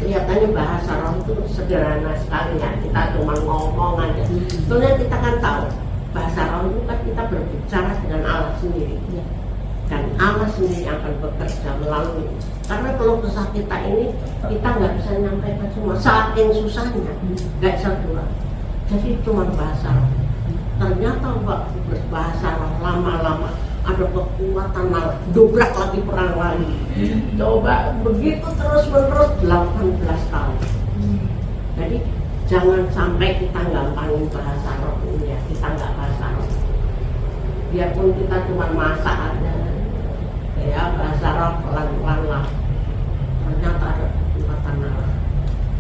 Kelihatannya bahasa roh itu sederhana sekali ya, kita cuma ngomong aja. Soalnya kita kan tahu bahasa roh itu kan kita berbicara dengan Allah sendiri. Dan Allah sendiri akan bekerja melalui. Karena kalau kesah kita ini kita nggak bisa menyampaikan semua, saking susahnya nggak bisa keluar. Jadi cuma bahasa roh. Ternyata waktu berbahasa roh lama-lama ada kekuatan malah dobrak lagi perang lagi. Coba begitu terus-menerus 18 tahun. Jadi jangan sampai kita gampangin bahasa roh ini ya, kita nggak bahasa roh. Biarpun kita cuma masak aja, ya bahasa roh pelan-pelan lah. Ternyata ada kekuatan Allah.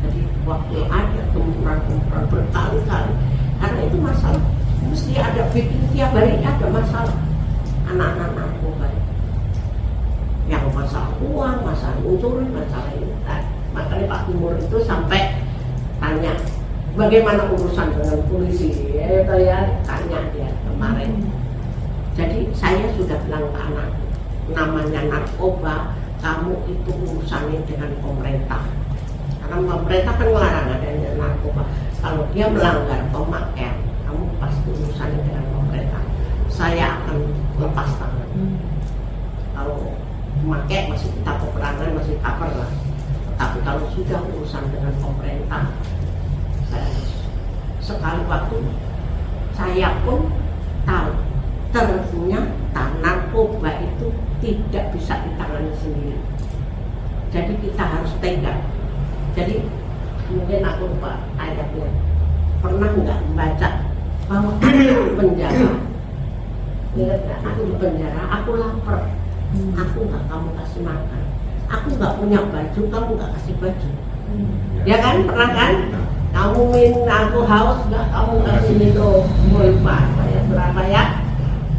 Jadi waktu ada gempuran berkali-kali, karena itu masalah mesti ada masalah anak-anak narkoba yang masalah uang, masalah mencuri, masalah ini. Nah, makanya Pak Timur itu sampai tanya bagaimana urusan dengan polisi, ya tanya dia kemarin. Jadi saya sudah bilang ke anak, namanya narkoba, kamu itu urusannya dengan pemerintah. Karena pemerintah kan melarang adanya narkoba. Kalau dia melanggar pemakaian, kamu pasti urusannya dengan pemerintah. Saya akan lepas tangan. Kalau memakai masih kita peperangan, masih cover lah. Tapi kalau sudah urusan dengan pemerintah, saya sekali waktu saya pun tahu ternyata narkoba itu tidak bisa ditangani sendiri. Jadi kita harus tegak. Jadi mungkin aku lupa ayatnya. Pernah nggak membaca bahwa aku di penjara? Ingat nggak? Aku di penjara, aku lapar. Aku nggak kamu kasih makan. Aku nggak punya baju, kamu nggak kasih baju. Ya kan? Pernah kan? Kamu minum, aku haus nggak kamu kasih minum. Lupa ayat berapa ya?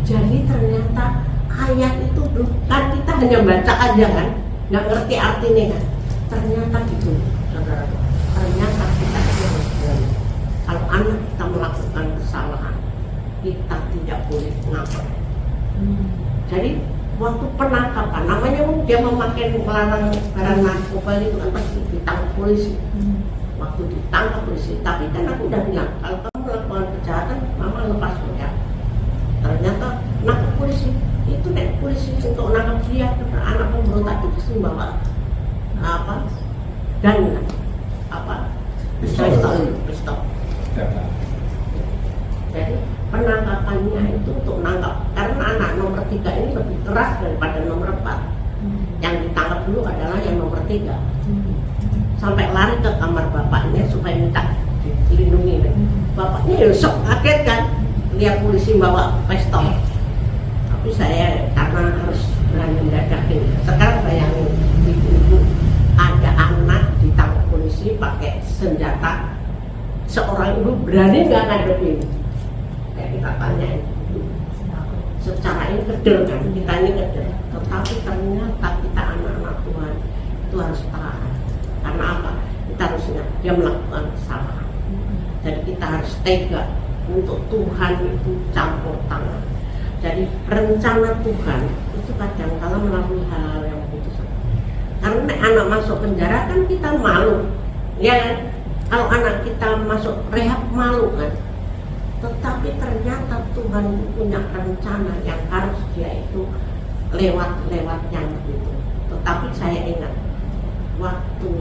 Jadi ternyata ayat itu bukan kita hanya baca aja kan, nggak ngerti artinya kan. Ternyata gitu, saudara. Ternyata kita harus berani. Kalau anak kita melakukan kesalahan, kita tidak boleh ngapa. Jadi waktu penangkapan, namanya dia memakai melarang barang narkoba itu kan pasti ditangkap polisi. Waktu ditangkap polisi, tapi kan aku udah bilang kalau kamu melakukan kejahatan, mama lepas ya. Ternyata nangkap polisi itu naik polisi untuk nangkap dia, anak pemberontak itu bawa apa dan apa pistol. Jadi penangkapannya itu untuk nangkap karena anak nomor 3 ini lebih keras daripada nomor 4. Yang ditangkap dulu adalah yang nomor 3. Sampai lari ke kamar bapaknya supaya minta dilindungi. Bapaknya ya sok kaget kan lihat polisi bawa pistol. Tapi saya karena harus berani mendadakin. Sekarang bayangin ibu ada anak ditangkap polisi pakai senjata, seorang ibu berani nggak ngadepin? Ya kita tanya itu. Secara ini kedel kan, kita ini kedel. Tetapi ternyata kita anak-anak Tuhan itu harus tahan. Karena apa? Kita harus ingat dia melakukan kesalahan. Jadi kita harus tega untuk Tuhan itu campur tangan. Jadi rencana Tuhan itu kadang-kala melalui hal-hal yang begitu. Karena anak masuk penjara kan kita malu, ya kan? Kalau anak kita masuk rehab malu kan. Tetapi ternyata Tuhan punya rencana yang harus dia itu lewat yang begitu. Tetapi saya ingat waktu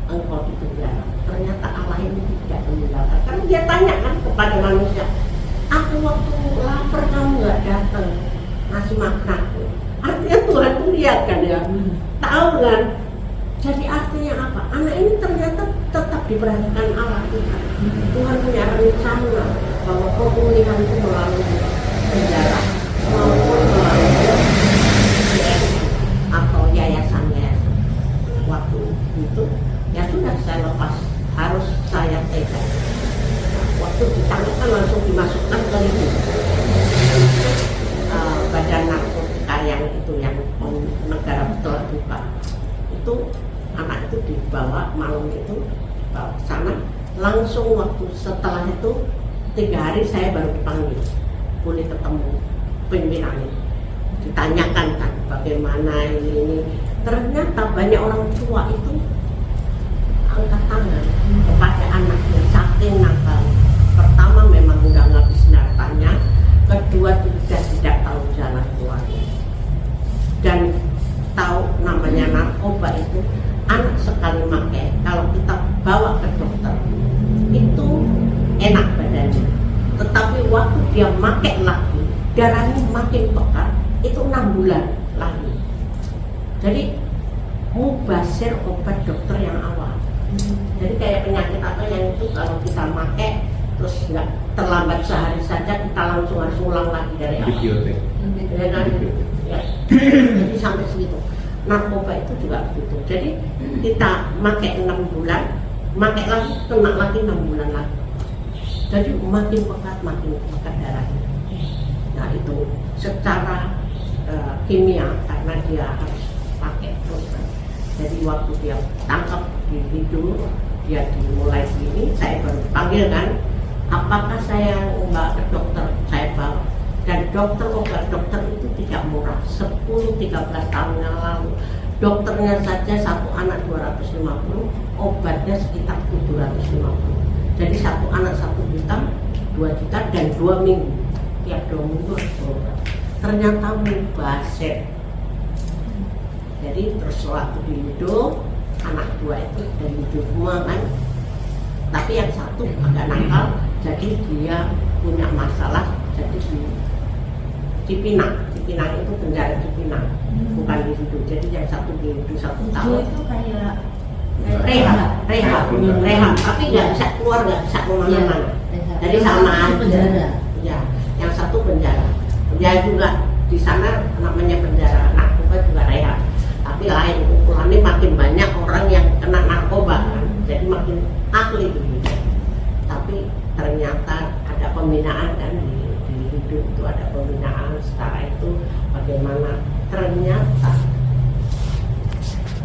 engkau di penjara, ternyata Allah ini tidak meninggalkan. Karena dia tanya kan kepada manusia, aku waktu lapar kamu nggak datang ngasih makan aku. Artinya Tuhan tuh lihat kan ya, tahu kan. Jadi artinya apa? Anak ini ternyata tetap diperhatikan Allah Tuhan. Tuhan punya rencana bahwa pemulihan itu melalui penjara maupun melalui atau yayasan-yayasan. Waktu itu ya sudah saya lepas, harus saya tega. Waktu ditangkap kan langsung dimasukkan ke itu badan narkotika yang itu yang negara telah buka. Itu anak itu dibawa malam itu dibawa ke sana. Langsung waktu setelah itu 3 hari saya baru dipanggil, boleh ketemu pimpinannya. Ditanyakan kan bagaimana ini. Ternyata banyak orang tua itu angkat tangan kepada anaknya saking nakal. Pertama memang udah ngabis hartanya, kedua tidak tahu jalan keluarnya. Dan tahu namanya narkoba itu anak sekali pakai, kalau kita bawa ke dokter itu enak badannya. Tetapi waktu dia pakai lagi, darahnya makin pekat, itu 6 bulan lagi. Jadi mubasir obat dokter yang awal. Jadi kayak penyakit apa yang itu kalau kita pakai terus nggak terlambat sehari saja kita langsung harus ulang lagi dari awal. Ya. Jadi sampai segitu. Narkoba itu juga begitu. Jadi kita pakai 6 bulan, pakai lagi, kena lagi 6 bulan lagi. Jadi makin pekat darahnya. Nah itu secara kimia karena dia harus pakai terus kan. Jadi waktu dia tangkap di hidung, dia dimulai ini, saya baru panggil kan, apakah saya mbak ke dokter, saya bawa. Dan dokter, obat dokter itu tidak murah, 10-13 tahun yang lalu dokternya saja satu anak 250, obatnya sekitar 750. Jadi satu anak 1 juta, 2 juta dan 2 minggu, tiap 2 minggu harus berobat. Ternyata mubazir. Jadi terus waktu di hidung, anak 2 itu dari hidung semua kan, tapi yang satu agak nakal, jadi dia punya masalah, jadi Cipinang itu penjara Cipinang, bukan di hidung. Jadi yang satu di hidung 1 tahun. Itu kayak rehab, tapi nggak bisa keluar, nggak bisa kemana-mana. Jadi sama aja. Penjara. Ya, yang satu penjara. Ya juga di sana namanya penjara narkoba juga rehab. Tapi lain ukurannya makin banyak orang yang kena narkoba kan, jadi makin ahli begitu. Tapi ternyata ada pembinaan kan di hidup itu ada pembinaan. Setelah itu bagaimana ternyata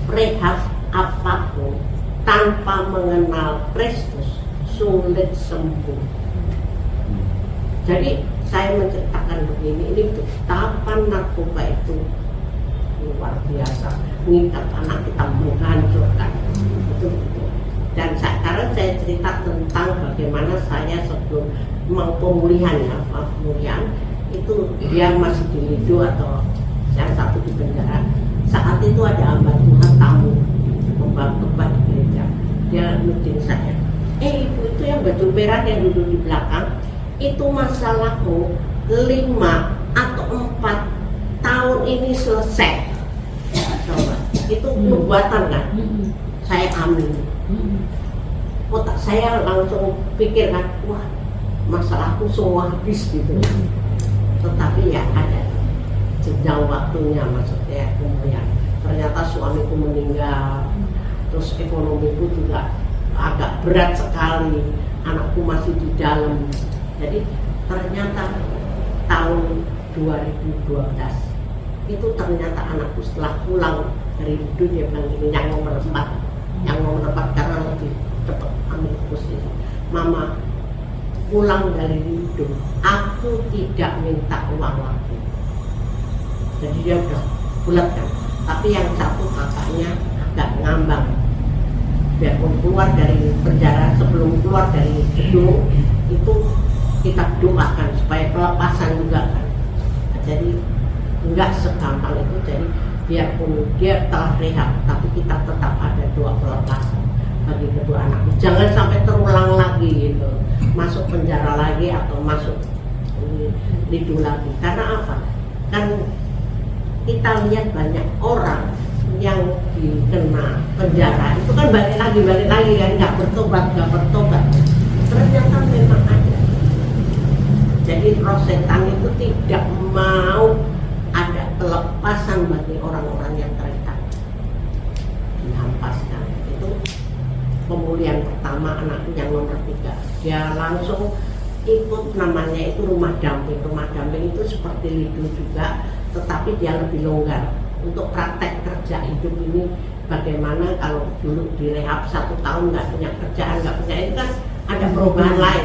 rehab apapun tanpa mengenal Kristus sulit sembuh. Jadi saya menceritakan begini, ini betapa narkoba itu luar biasa, mengikat anak kita, menghancurkan. Betul-betul. Dan sekarang saya cerita tentang bagaimana saya sebelum pemulihan ya, pemulihan itu dia masih di Lido atau yang satu di penjara. Saat itu ada hamba Tuhan tamu membantu di gereja. Dia meeting saya, ibu itu yang baju merah yang duduk di belakang itu masalahmu 5 atau 4 tahun ini selesai. Coba, itu nubuatan kan? Saya ambil. Otak saya langsung pikir kan, wah masalahku semua habis gitu. Tetapi ya ada jenjang waktunya, maksudnya kemudian ternyata suamiku meninggal, terus ekonomiku juga agak berat sekali, anakku masih di dalam. Jadi ternyata tahun 2012 itu ternyata anakku setelah pulang dari hidup dia bilang gini, yang nomor 4 karena lebih cepat ambil posisi, mama pulang dari hidup aku tidak minta uang lagi. Jadi dia udah bulat kan, tapi yang satu kakaknya agak ngambang, biarpun keluar dari penjara, sebelum keluar dari gedung itu kita doakan supaya pelepasan juga kan. Jadi enggak segampang itu. Jadi biarpun dia telah rehab, tapi kita tetap ada doa pelepasan bagi kedua anak. Jangan sampai terulang lagi gitu, masuk penjara lagi atau masuk Lido lagi. Karena apa? Kan kita lihat banyak orang yang dikena penjara itu kan balik lagi kan, nggak bertobat. Ternyata memang ada. Jadi roh setan itu tidak mau ada pelepasan bagi orang-orang yang terikat, dihampaskan. Itu pemulihan pertama anakku yang nomor 3. Dia langsung ikut, namanya itu rumah damping. Rumah damping itu seperti Lido juga, tetapi dia lebih longgar untuk praktek kerja hidup ini. Bagaimana kalau dulu direhab 1 tahun nggak punya kerjaan, nggak punya itu kan ada perubahan lain,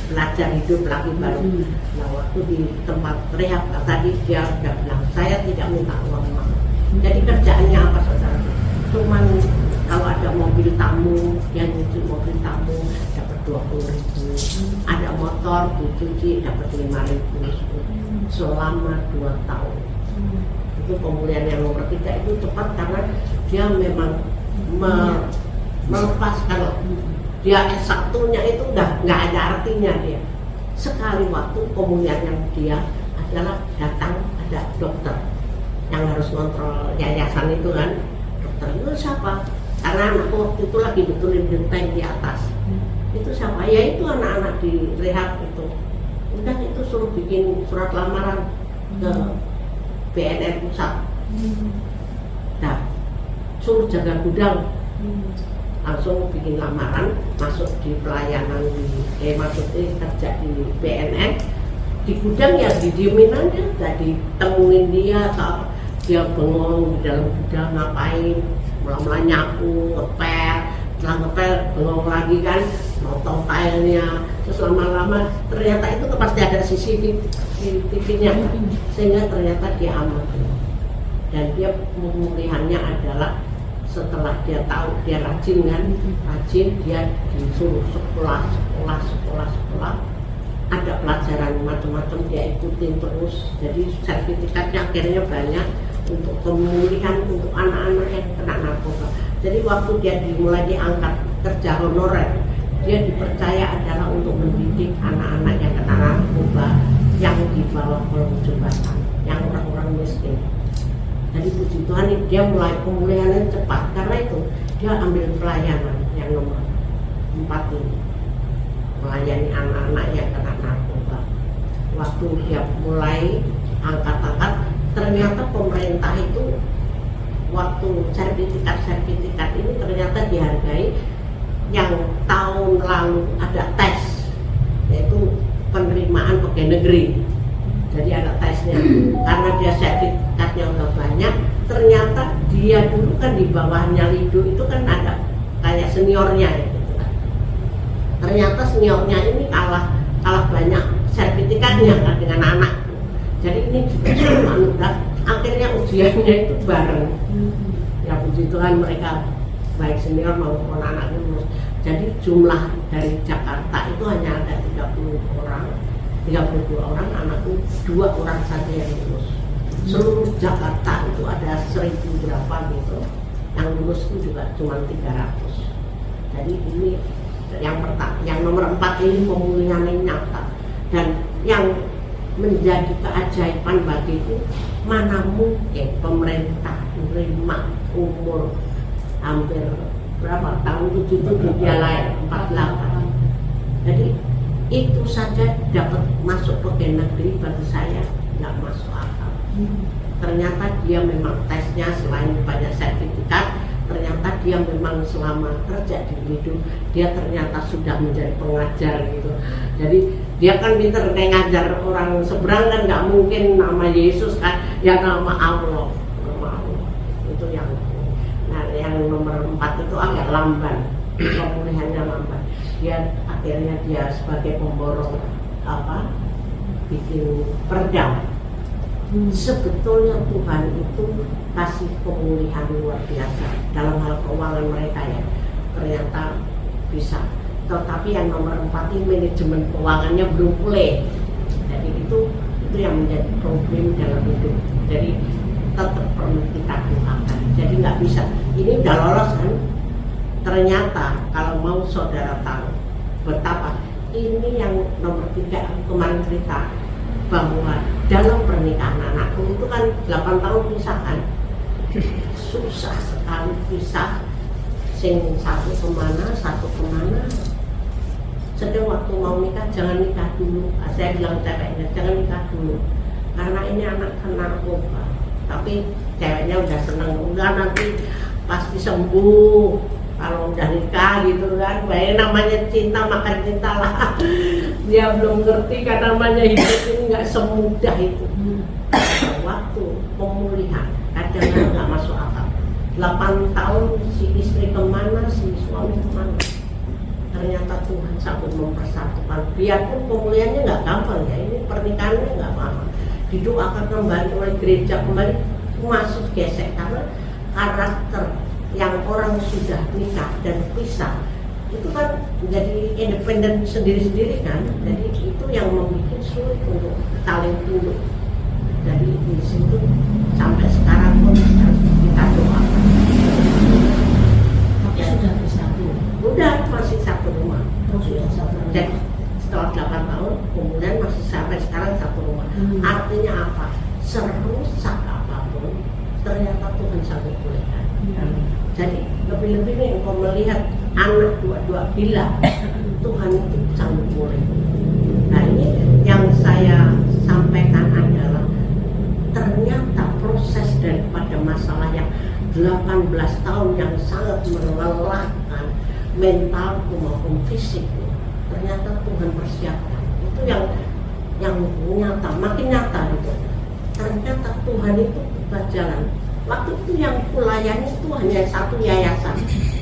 belajar hidup lagi baru. Nah waktu di tempat rehab tadi dia sudah bilang, saya tidak minta uang mama. Jadi kerjaannya apa saudara? Cuman kalau ada mobil tamu, dia nyuci mobil tamu dapat 20.000, ada motor dicuci dapat 5.000 selama 2 tahun. Itu pemulihan yang nomor 3 itu cepat karena dia memang melepaskan. Dia S1-nya itu udah nggak ada artinya dia. Sekali waktu pemulihan yang dia adalah datang ada dokter yang harus kontrol yayasan itu kan. Dokter itu siapa? Karena anakku waktu itu lagi betulin genteng di atas. Itu siapa? Ya itu anak-anak di rehab itu. Udah itu suruh bikin surat lamaran ke BNN pusat. Nah, suruh jaga gudang. Langsung bikin lamaran, masuk di pelayanan maksudnya kerja di BNN. di gudang ya didiemin aja, gak ditemuin dia saat dia bengong di dalam gudang ngapain, mula-mula nyapu, ngepel, setelah ngepel bengong lagi kan, motong filenya, terus lama-lama ternyata itu pasti ada CCTV-nya, sehingga ternyata dia aman. Dan dia pemulihannya adalah setelah dia tahu dia rajin kan, dia disuruh sekolah, ada pelajaran macam-macam dia ikutin terus, jadi sertifikatnya akhirnya banyak untuk pemulihan untuk anak-anak yang kena narkoba. Jadi waktu dia dimulai diangkat kerja honorer, dia dipercaya adalah untuk mendidik anak-anak yang kena narkoba yang di bawah kolong jembatan, yang orang-orang miskin. Jadi puji Tuhan dia mulai pemulihannya cepat karena itu dia ambil pelayanan yang nomor 4 ini, melayani anak-anak yang kena narkoba. Waktu dia mulai angkat-angkat, ternyata pemerintah itu waktu sertifikat ini ternyata dihargai. Yang tahun lalu ada tes, yaitu penerimaan pegawai negeri. Jadi ada tesnya, karena dia sertifikatnya udah banyak, ternyata dia dulu kan di bawahnya Lido itu kan ada kayak seniornya gitu kan. Ternyata seniornya ini kalah banyak sertifikatnya kan dengan anak. Jadi ini juga sama mudah, akhirnya ujiannya itu bareng. Ya puji Tuhan mereka baik senior maupun anak lulus. Jadi jumlah dari Jakarta itu hanya ada 32 orang, anakku 2 orang saja yang lulus. Seluruh Jakarta itu ada 1000 berapa gitu, yang lulus itu juga cuma 300. Jadi ini yang nomor 4 ini pemulihan yang nyata. Dan yang menjadi keajaiban bagiku, mana mungkin pemerintah menerima umur hampir berapa tahun 77 dia lahir 48. Jadi itu saja dapat masuk pegawai negeri, bagi saya nggak masuk akal. Ternyata dia memang tesnya selain banyak sertifikat, ternyata dia memang selama kerja di Lido dia ternyata sudah menjadi pengajar gitu. Jadi dia kan pinter kayak ngajar orang seberang kan, nggak mungkin nama Yesus kan, ya nama Allah. Itu yang nomor 4 itu agak lamban, pemulihannya lamban. Dia akhirnya dia sebagai pemborong bikin perda. Sebetulnya Tuhan itu kasih pemulihan luar biasa dalam hal keuangan mereka ya, ternyata bisa. Tetapi yang nomor 4 ini manajemen keuangannya belum pulih. Jadi itu yang menjadi problem dalam hidup. Jadi tetap perlu kita doakan. Jadi nggak bisa. Ini udah lolos kan? Ternyata kalau mau saudara tahu betapa ini yang nomor 3 kemarin cerita bahwa dalam pernikahan anakku itu kan 8 tahun pisah kan, susah sekali pisah, satu kemana. Sedang waktu mau nikah jangan nikah dulu, saya bilang ceweknya jangan nikah dulu karena ini anak kena narkoba. Tapi ceweknya udah seneng, udah nanti pasti sembuh kalau udah nikah gitu kan. Baik namanya cinta makan cinta lah. Dia belum ngerti kan namanya hidup ini nggak semudah itu. Waktu pemulihan kadang-kadang nggak masuk akal. 8 tahun si istri kemana, si suami kemana. Ternyata Tuhan sanggup mempersatukan. Biarpun pemulihannya nggak gampang ya, ini pernikahannya nggak apa-apa. Didoakan kembali oleh gereja kembali, masuk gesek karena karakter yang orang sudah nikah dan pisah itu kan jadi independen sendiri-sendiri kan. Jadi itu yang membuat sulit untuk saling tunduk. Jadi di situ sampai sekarang pun harus kita doakan. Tapi sudah bersatu. Udah masih satu rumah. Sudah satu. Jadi setelah 8 tahun kemudian masih sampai sekarang satu rumah. Artinya apa? Serusak apapun ternyata Tuhan sanggup pulihkan. Jadi lebih-lebih nih engkau melihat anak dua bila Tuhan itu sanggup pulih. Nah ini yang saya sampaikan adalah ternyata proses daripada masalah yang 18 tahun yang sangat melelahkan mental maupun fisik, ternyata Tuhan persiapkan. Itu yang yang nyata, makin nyata gitu. Ternyata Tuhan itu buka jalan. Waktu itu yang kulayani itu hanya satu yayasan,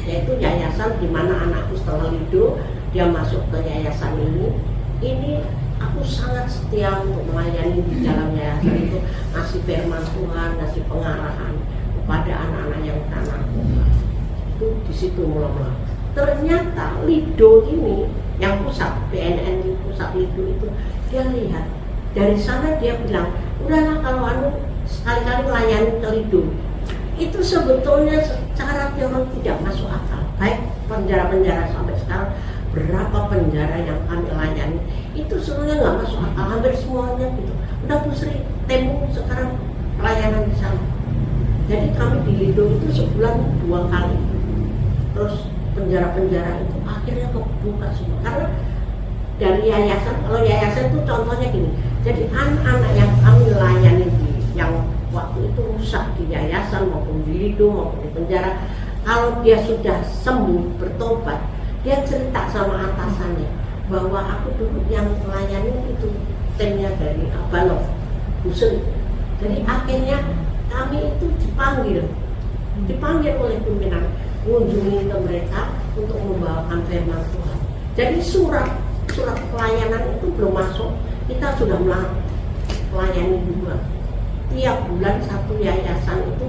yaitu yayasan di mana anakku setelah Lido dia masuk ke yayasan ini. Ini aku sangat setia untuk melayani di dalam yayasan itu, ngasih firman Tuhan, ngasih pengarahan kepada anak-anak yang narkoba. Itu di situ mula-mula. Ternyata Lido ini yang pusat BNN pusat Lido itu, dia lihat dari sana, dia bilang udahlah kalau sekali-kali melayani ke Lido. Itu sebetulnya secara teori tidak masuk akal. Baik penjara-penjara sampai sekarang, berapa penjara yang kami layani itu sebenarnya nggak masuk akal, hampir semuanya gitu. Udah Bu Sri temu sekarang pelayanan di sana. Jadi kami di Lido itu sebulan 2 kali. Terus penjara-penjara itu akhirnya kebuka semua karena dari yayasan. Kalau yayasan itu contohnya gini, jadi anak-anak yang kami layani yang waktu itu rusak di yayasan maupun di Lido maupun di penjara, kalau dia sudah sembuh bertobat, dia cerita sama atasannya bahwa aku dulu yang melayani itu timnya dari Abanov Busen. Jadi akhirnya kami itu dipanggil oleh pimpinan mengunjungi ke mereka untuk membawakan firman Tuhan. Jadi surat pelayanan itu belum masuk, kita sudah melayani juga. Tiap bulan satu yayasan itu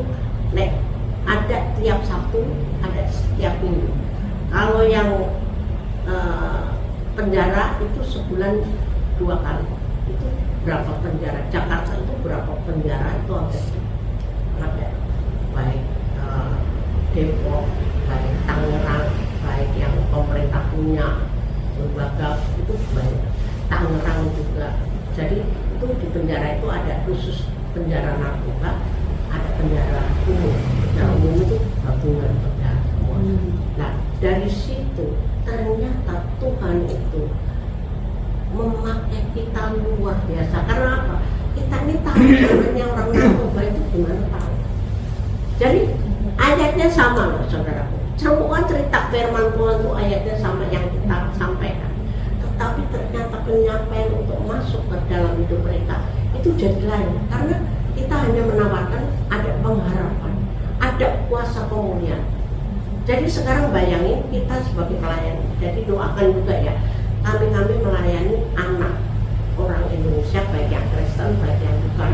ada tiap Sabtu, ada setiap minggu. Kalau yang penjara itu sebulan 2 kali. Itu berapa penjara? Jakarta itu berapa penjara itu ada. Baik Depok, baik Tangerang, baik yang pemerintah punya lembaga itu banyak. Tangerang juga. Jadi itu di penjara itu ada khusus penjara narkoba, ada penjara umum. Penjara umum itu gabungan penjara semua. Nah dari situ ternyata Tuhan itu memakai kita luar biasa. Karena apa? Kita ini tahu namanya orang narkoba itu gimana tahu. Jadi ayatnya sama loh saudaraku. Semua cerita firman Tuhan itu ayatnya sama yang kita sampaikan. Tetapi ternyata penyampaian untuk masuk ke dalam hidup mereka itu jadi lain. Karena kita hanya menawarkan ada pengharapan, ada kuasa pemulihan. Jadi sekarang bayangin kita sebagai pelayan. Jadi doakan juga ya. Kami melayani anak orang Indonesia, baik yang Kristen, baik yang bukan.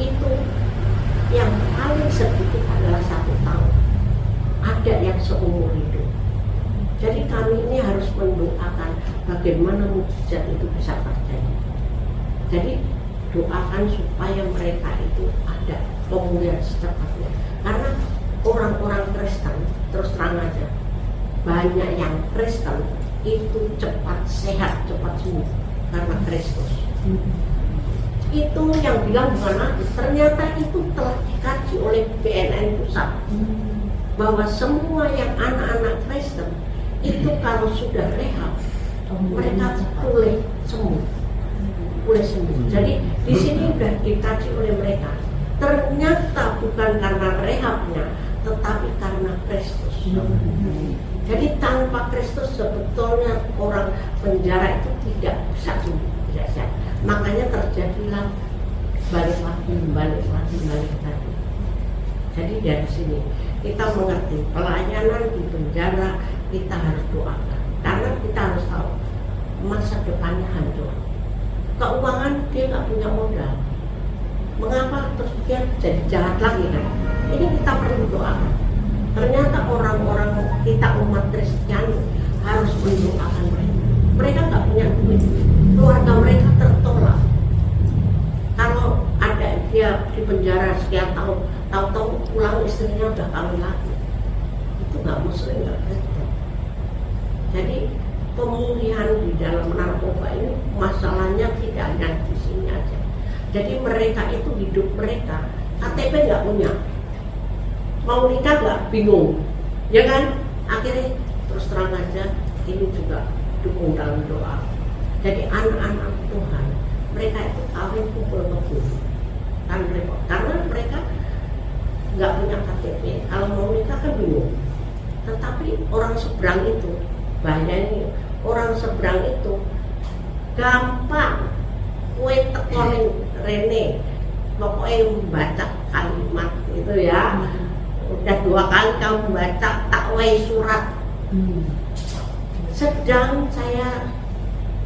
Itu yang paling sedikit adalah 1 tahun. Ada yang seumur hidup. Jadi kami ini harus mendoakan bagaimana mukjizat itu bisa terjadi. Jadi doakan supaya mereka itu ada pemulihan secepatnya. Karena orang-orang Kristen, terus terang aja, banyak yang Kristen itu cepat sehat, cepat sembuh karena Kristus. Itu yang bilang bukan aku, ternyata itu telah dikaji oleh BNN Pusat bahwa semua yang anak-anak Kristen itu kalau sudah rehab mereka boleh sembuh. Jadi di sini sudah dikaji oleh mereka. Ternyata bukan karena rehabnya, tetapi karena Kristus. Jadi tanpa Kristus sebetulnya orang penjara itu tidak bisa sembuh, tidak sehat. Makanya terjadilah balik lagi. Jadi dari sini kita mengerti pelayanan di penjara kita harus doakan. Karena kita harus tahu masa depannya hancur. Keuangan dia nggak punya modal. Mengapa terus dia jadi jahat lagi kan? Ini kita perlu doakan. Ternyata orang-orang kita umat Kristen harus mendoakan mereka. Mereka nggak punya duit, keluarga mereka tertolak. Kalau ada dia di penjara sekian tahun, tahu-tahu pulang istrinya udah kawin lagi, itu nggak Muslim, nggak Kristen. Jadi pemulihan di dalam narkoba ini masalahnya tidak hanya di sini aja. Jadi mereka itu hidup mereka KTP nggak punya, mau nikah nggak, bingung, ya kan? Akhirnya terus terang aja ini juga dukung dalam doa. Jadi anak-anak Tuhan mereka itu kawin kumpul kebun kan repot karena mereka nggak punya KTP. Kalau mau nikah kan bingung. Tetapi orang seberang itu, bayangin, orang seberang itu gampang kue tekoning Rene pokoknya baca kalimat itu ya, udah 2 kali kamu baca tak wae surat. Sedang saya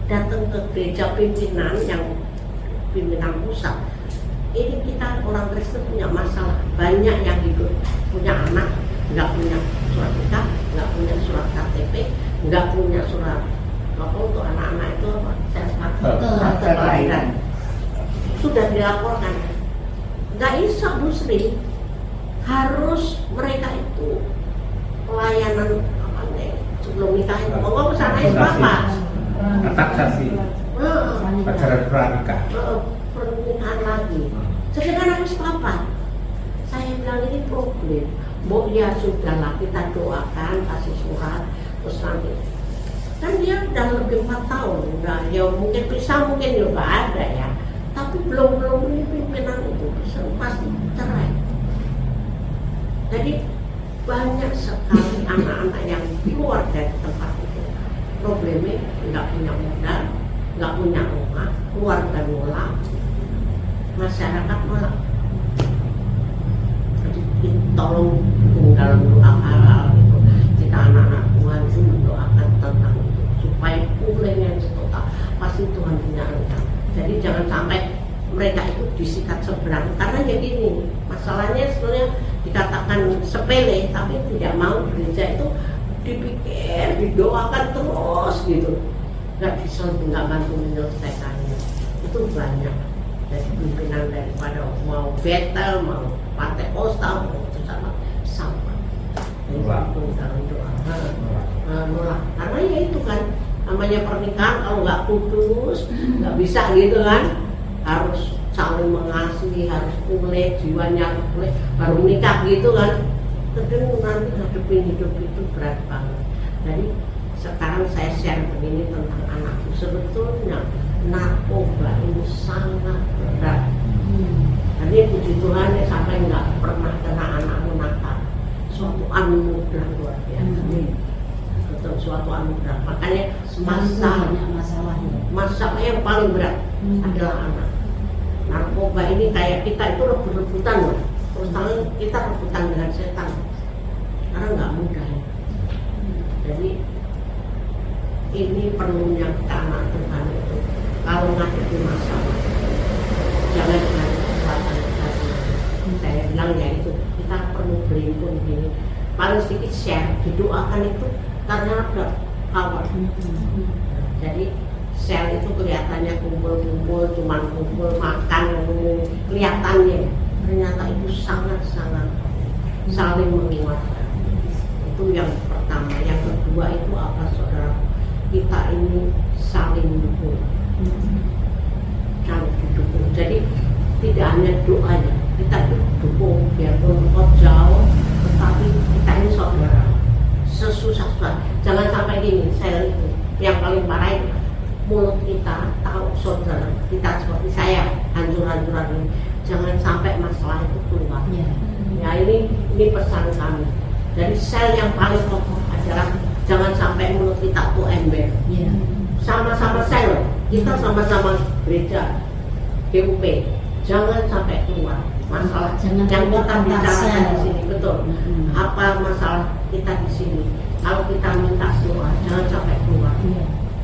datang ke gereja pimpinan yang pimpinan pusat, ini kita orang Kristen punya masalah banyak yang hidup punya anak nggak punya surat nikah, nggak punya surat KTP, nggak punya surat apa untuk anak-anak itu sertifikat kelahiran sudah dilaporkan. Nggak bisa Bu Sri, harus mereka itu pelayanan apa nih sebelum nikah itu ngomong ke sana apa taksasi pacaran pranikah pernikahan lagi. Sedangkan habis apa? Saya bilang ini problem. Bu ya sudahlah kita doakan kasih surat terus nanti. Kan dia udah lebih 4 tahun, udah ya mungkin bisa mungkin juga ada ya. Tapi belum ini pimpinan itu bisa pasti cerai. Jadi banyak sekali anak-anak yang keluar dari tempat itu. Problemnya nggak punya modal, nggak punya rumah, keluarga nolak, masyarakat nolak. Jadi tolong dalam doa hal itu kita anak-anak Tuhan itu mendoakan tentang itu supaya pulihnya total. Pasti Tuhan punya rencana. Jadi jangan sampai mereka itu disikat seberang. Karena ya gini, masalahnya sebenarnya dikatakan sepele, tapi tidak mau gereja itu dipikir, didoakan terus gitu. Nggak bisa, nggak bantu menyelesaikannya. Itu banyak. Dari pimpinan daripada mau betel, mau partai postal, mau sama. Itu dalam doa. Nolak. Karena ya itu kan namanya pernikahan kalau nggak putus nggak bisa gitu kan, harus saling mengasihi, harus pulih jiwanya, pulih baru nikah gitu kan. Terus nanti ngadepin hidup itu berat banget. Jadi sekarang saya share begini tentang anakku. Sebetulnya narkoba ini sangat berat. Jadi puji Tuhan ya sampai nggak pernah kena anakmu nakal. Suatu anugerah luar biasa. Betul, suatu anugerah. Makanya masalah yang paling berat adalah anak. Narkoba ini kayak kita itu rebut-rebutan loh. Terus tangan kita rebutan dengan setan. Karena nggak mudah. Jadi ini perlunya kita anak Tuhan itu. Kalau ngadepi masalah, jangan dengan kekuatan hati. Saya bilang ya itu kita perlu berimpun gini. Paling sedikit share, didoakan itu karena ada kawan. Jadi sel itu kelihatannya kumpul-kumpul, cuman kumpul makan, kelihatannya ternyata itu sangat-sangat saling menguatkan. Itu yang pertama. Yang kedua itu apa saudara? Kita ini saling mendukung, saling didukung. Jadi tidak hanya doanya, kita dukung biarpun kau jauh, tetapi kita ini saudara. Sesusah-susah, jangan sampai gini. Saya itu yang paling parah itu mulut kita tahu saudara kita seperti saya hancur-hancuran ini, jangan sampai masalah itu keluar. Ya ini pesan kami. Jadi sel yang paling pokok adalah jangan sampai mulut kita tuh ember. Sama-sama sel, kita sama-sama gereja GUP, jangan sampai keluar masalah yang kita bicarakan di sini. Betul. Apa masalah kita di sini? Kalau kita minta doa, jangan sampai keluar.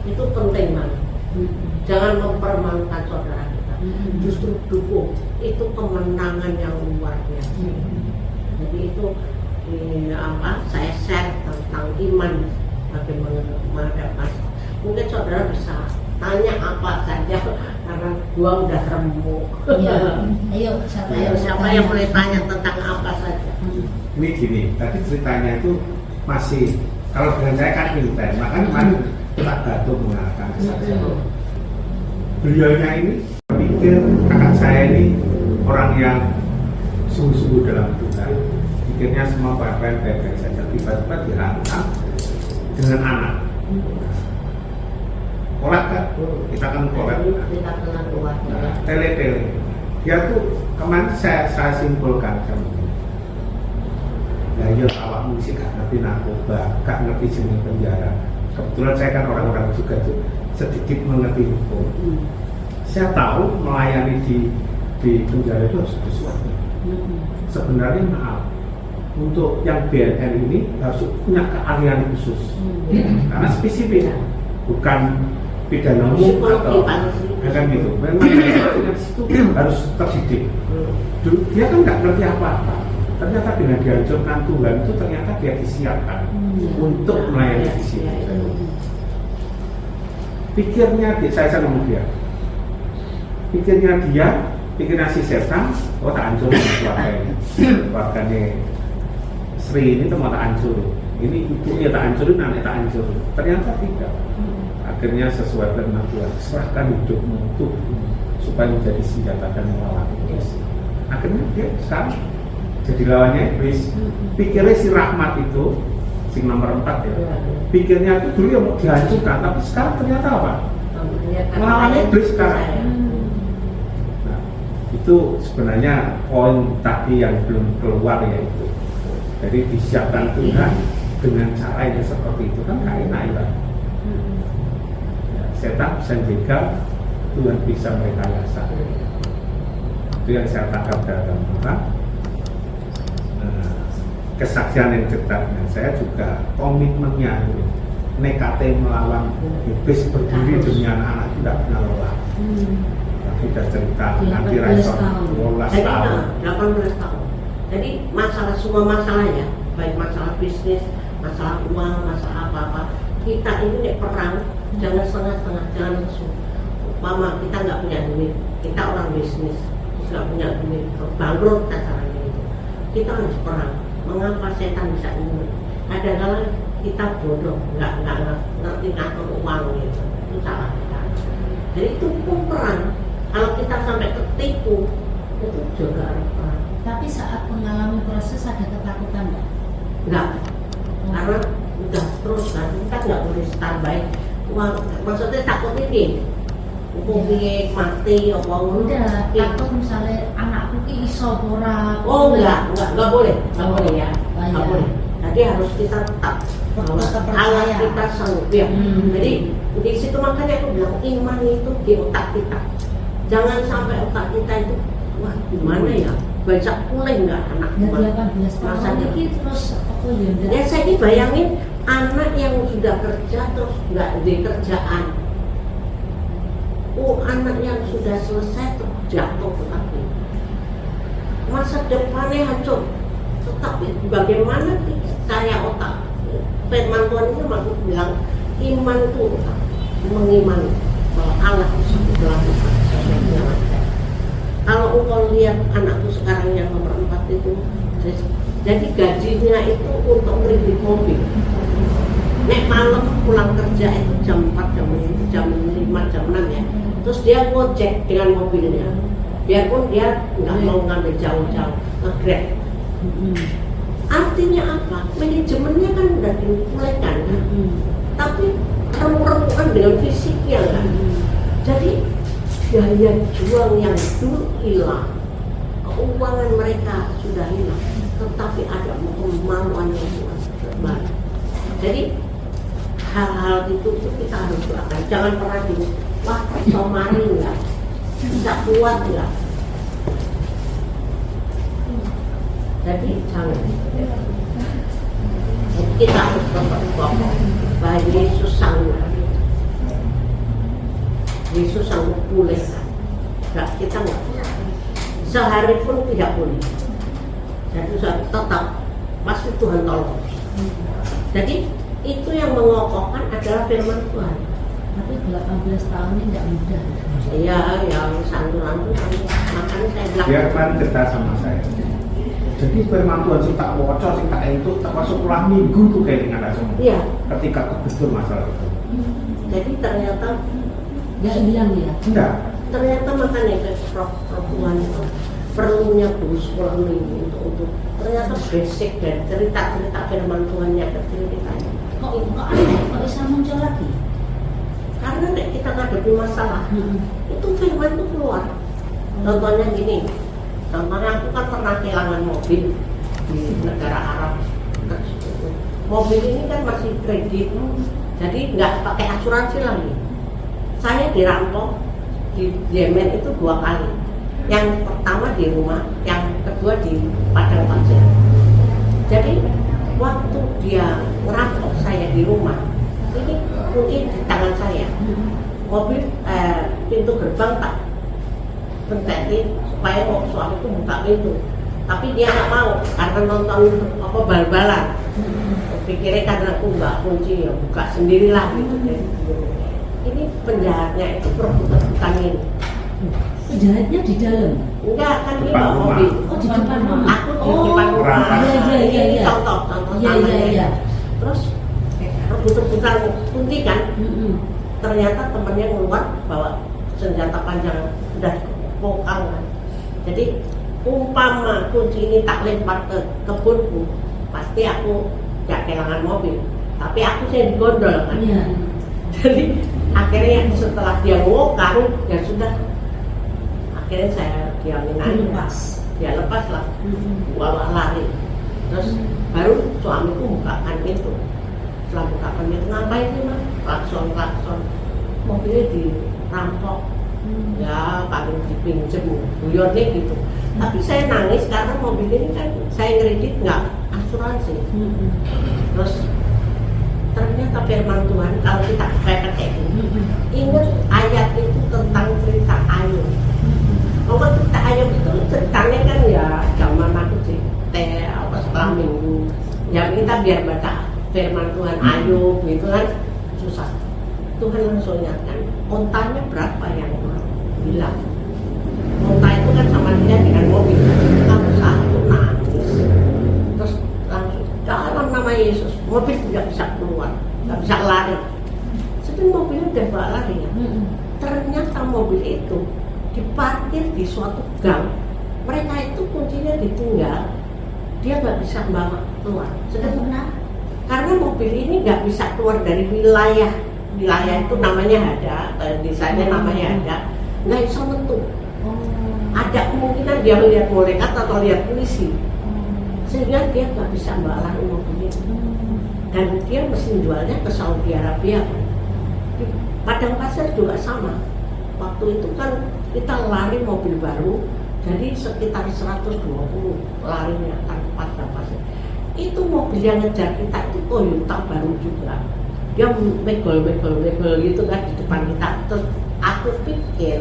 Itu penting banget. Jangan mempermalukan saudara kita. Justru dukung. Itu kemenangan yang luar biasa. Jadi itu saya share tentang iman bagaimana menghadapi masalah. Mungkin saudara bisa tanya apa saja karena gua udah remuk. Ayo siapa yang boleh tanya tentang apa saja? Ini gini, tadi ceritanya itu masih kalau dengan saya kan militer, makanya kemarin Pak Gatot mengatakan kesaksian. Beliaunya ini pikir kakak saya ini orang yang sungguh-sungguh dalam Tuhan, pikirnya semua baik-baik saja, tiba-tiba dihantam dengan anak. Kolak kan? Kita kan kolak. Tele-tele. Dia tuh kemarin saya simpulkan sama ya awak musik gak ngerti narkoba, gak ngerti jenis penjara. Kebetulan saya kan orang-orang juga tuh sedikit mengerti hukum. Saya tahu melayani di penjara itu harus sesuatu. Sebenarnya maaf, untuk yang BNN ini harus punya keahlian khusus, karena spesifik, bukan pidana umum atau kan gitu. Memang di situ harus terdidik. Dia kan nggak ngerti apa-apa. Ternyata dengan dihancurkan Tuhan itu ternyata dia disiapkan untuk melayani di sini. Pikirnya saya ngomong dia. Pikirnya si setan, tak hancur keluarganya. Keluarganya Sri ini tuh mau tak hancur. Ini ibunya tak hancurin, anaknya tak hancur. Ternyata tidak. Akhirnya sesuai firman Tuhan, serahkan hidupmu tubuhmu supaya menjadi senjata dan melawan iblis. Akhirnya dia sekarang jadi lawannya iblis. Pikirnya si Rahmat itu, si nomor 4 ya. Pikirnya itu dulu yang mau dihancurkan, tapi sekarang ternyata apa? Melawan iblis sekarang. Itu sebenarnya poin tadi yang belum keluar, yaitu jadi disiapkan Tuhan dengan cara yang seperti itu kan gak enak ya. Setan bisa jegal, Tuhan bisa merekayasa. Itu yang saya tangkap dalam Tuhan. Kesaksian yang ketatnya, saya juga komitmennya nekatnya melawan iblis berdiri demi anak-anak tidak pernah lelah. Sudah cerita nanti respon 12 tahun. 18 tahun. Jadi semua masalahnya, baik masalah bisnis, masalah uang, masalah apa-apa, kita ini nek perang jangan setengah-setengah, jangan langsung. Mama kita nggak punya duit, kita orang bisnis, nggak punya duit, bangkrut caranya itu. Kita harus perang. Mengapa setan bisa ini? Kadang-kadang kita bodoh, nggak ngerti ngatur uang gitu, itu salah kita. Jadi itu pun perang. Kalau kita sampai ketipu, itu juga harus perang. Tapi saat mengalami proses ada ketakutan nggak? Enggak, karena udah terus kan, kita nggak boleh standby. Maksudnya takut ini, mungkin mati apa udah takut misalnya anakku ki iso ora. Oh enggak boleh ya, nggak boleh. Jadi harus kita tetap alat kita sanggup ya. Jadi di situ makanya aku bilang iman itu di otak kita. Jangan sampai otak kita itu, wah gimana ya, baca pulang nggak anak ya 18 tahun ini terus apa ya? Ya saya ini bayangin anak yang sudah kerja terus nggak di kerjaan. Anak yang sudah selesai terus jatuh lagi. Masa depannya hancur. Tetapi bagaimana saya otak? Firman Tuhan itu maksud bilang iman itu mengimani bahwa Allah bisa melakukan sesuatu yang ada. Kalau engkau lihat anakku sekarang yang nomor 4 itu, jadi gajinya itu untuk kredit mobil. Nek malam pulang kerja itu jam 4, jam 5, jam 6 ya. Terus dia ngojek dengan mobilnya. Biarpun dia nggak mau ngambil jauh-jauh, nge-grab. Artinya apa? Manajemennya kan udah dimulaikan kan? Tapi remuk-remukan dengan fisiknya kan? Jadi daya juang yang dulu hilang, keuangan mereka sudah hilang, tetapi ada kemauan yang kembali. Jadi hal-hal itu kita harus doakan. Jangan pernah di wah somari enggak, tidak kuat enggak. Jadi jangan. Kita harus tetap kokoh bahwa Yesus sanggup. Yesus sanggup pulihkan. Kita nggak sehari pun tidak boleh. Jadi tetap pasti Tuhan tolong. Jadi itu yang mengokohkan adalah firman Tuhan. Tapi 18 tahun ini tidak mudah. Iya, yang santunan itu makanya saya bilang. Dia kan cerita sama saya. Jadi firman Tuhan sih tak bocor, sih tak itu tak masuk pulang minggu tuh kayak nggak ada semua. Iya. Ketika betul masalah itu. Jadi ternyata nggak bilang ya. Enggak. Ternyata makanya ke perempuan itu perlunya guru sekolah minggu untuk ternyata basic dan cerita-cerita firman Tuhan yang kecil kita. Kok aneh, kok bisa muncul lagi? Karena kita ngadepi masalah, itu firman itu keluar. Contohnya gini, contohnya aku kan pernah kehilangan mobil di negara Arab. Mobil ini kan masih kredit, jadi nggak pakai asuransi lagi. Saya dirampok di Yemen itu 2 kali. Yang pertama di rumah, yang kedua di padang pasir. Jadi waktu dia ngerampok saya di rumah, ini kunci di tangan saya. Mobil pintu gerbang tak pencetin supaya suamiku buka pintu, tapi dia nggak mau karena nonton bal-balan. Pikirnya karena aku nggak kunci ya buka sendirilah gitu. Ini penjahatnya itu perebutan ini. Penjahatnya di dalam? Enggak, kan ini Depan bawa rumah. mobil. Oh, di depan rumah. Aku di depan rumah. Iya. Contoh Iya. Terus rebut-rebutan kunci kan. Ternyata temennya keluar bawa senjata panjang udah pokang kan. Jadi umpama kunci ini tak lempar ke kebunku, pasti aku gak kehilangan mobil. Tapi aku saya digondol kan. Iya. Jadi akhirnya setelah dia ngokang, ya sudah. Akhirnya saya diamin aja. Dia lepas lah, bawa lari. Terus baru suamiku bukakan pintu. Setelah bukakan pintu, ngapain sih mas? Klakson. Mobilnya dirampok. Ya paling dipinjem, buyurnya gitu. Tapi saya nangis karena mobil ini kan saya ngredit nggak asuransi. Terus ternyata firman Tuhan kalau kita kayak ini, ingat ayat itu tentang cerita Ayub. Kalau cerita Ayub itu ceritanya kan ya zaman aku setelah minggu. Ya kita biar baca firman Tuhan Ayub gitu kan susah. Tuhan langsung ingatkan, ontanya berapa yang bilang? Onta itu kan sama dia dengan mobil. Kamu satu nangis, terus langsung dalam nama Yesus, mobil tidak bisa keluar, tidak bisa lari. Sedang mobilnya udah bawa lari ya. Ternyata mobil itu diparkir di suatu gang. Mereka itu kuncinya ditinggal, dia nggak bisa bawa keluar. Sedang karena mobil ini nggak bisa keluar dari wilayah itu namanya ada, desanya namanya ada, nggak bisa mentuk. Ada kemungkinan dia melihat malaikat atau lihat polisi, sehingga dia nggak bisa bawa mobil itu. Dan dia mesti jualnya ke Saudi Arabia. Di padang pasir juga sama. Waktu itu kan kita lari mobil baru, jadi sekitar 120 larinya kan padang pasir. Itu mobil yang ngejar kita itu Toyota baru juga. Dia megol gitu kan di depan kita. Terus aku pikir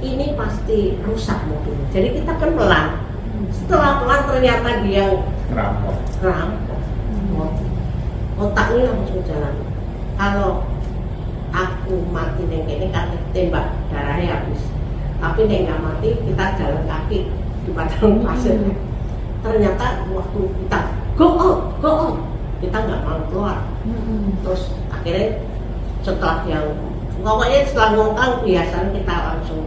ini pasti rusak mobilnya. Jadi kita kan pelan. Setelah pelan ternyata dia Ngerampok. Otaknya langsung jalan. Kalau aku mati neng ini kan tembak darahnya habis. Tapi neng nggak mati kita jalan kaki di padang pasir. Ternyata waktu kita go out, kita nggak mau keluar. Terus akhirnya setelah ngongkang biasanya kita langsung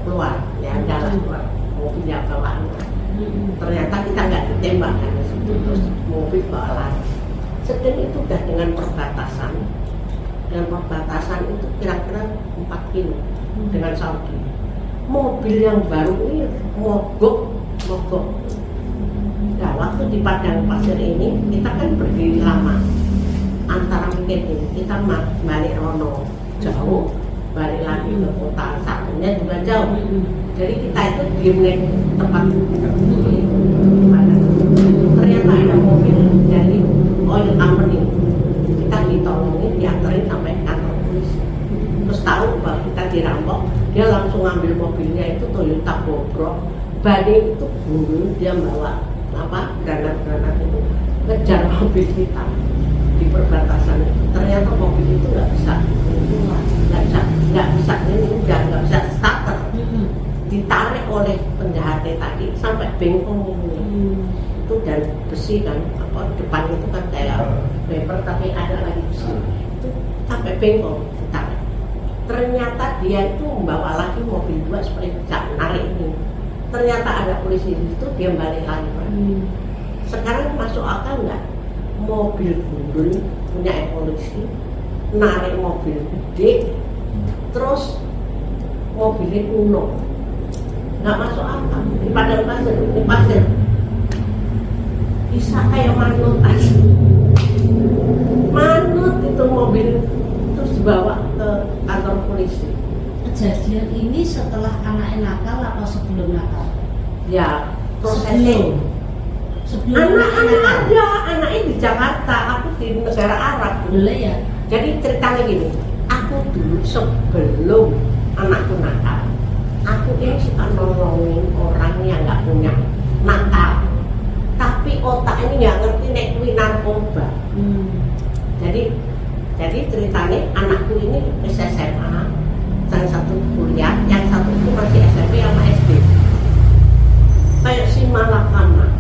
keluar, ya jalan keluar mobilnya bawaan. Ternyata kita nggak ditembak kan di situ, terus mobil bawa lari. Sedang itu udah dengan perbatasan itu kira-kira 4 kilo dengan Saudi. Mobil yang baru ini mogok. Nah, waktu di padang pasir ini kita kan berdiri lama. Antara mungkin kita balik Rono jauh, balik lagi ke kota satunya juga jauh. Jadi kita itu diem di tempat ternyata ada mobil dari oil company. Kita ditolongin, diantarin sampai kantor polisi. Terus tahu bahwa kita dirampok, dia langsung ngambil mobilnya itu Toyota Bobrok. Bani itu gundul, dia bawa granat itu ngejar mobil kita di perbatasan. Ternyata mobil itu nggak bisa ini nggak bisa starter. Ditarik oleh penjahatnya tadi sampai bengkong ini. Itu dan besi kan, depan itu kan kayak bumper tapi ada lagi besi. Itu sampai bengkong ditarik. Ternyata dia itu membawa lagi mobil 2 supaya bisa narik ini. Ternyata ada polisi di situ, dia balik lagi. Sekarang masuk akal nggak? Mobil gundul punya polisi, narik mobil gede, terus mobilnya kuno, nggak masuk akal. Di padang pasir, di pasir, bisa kayak manut itu mobil, terus dibawa ke kantor polisi. kejadian ini setelah anaknya nakal atau sebelum nakal? Ya prosesnya. Sebelum Anak-anak nakal. ada, anaknya di Jakarta, aku di negara Arab. Boleh ya? Jadi ceritanya gini, aku dulu sebelum anakku nakal, aku ini suka nolongin orang yang nggak punya nakal, tapi otak ini nggak ngerti nek kuwi narkoba. Jadi ceritanya anakku ini SMA, yang satu kuliah, yang satu itu masih SMP sama SD. Kayak si malakama.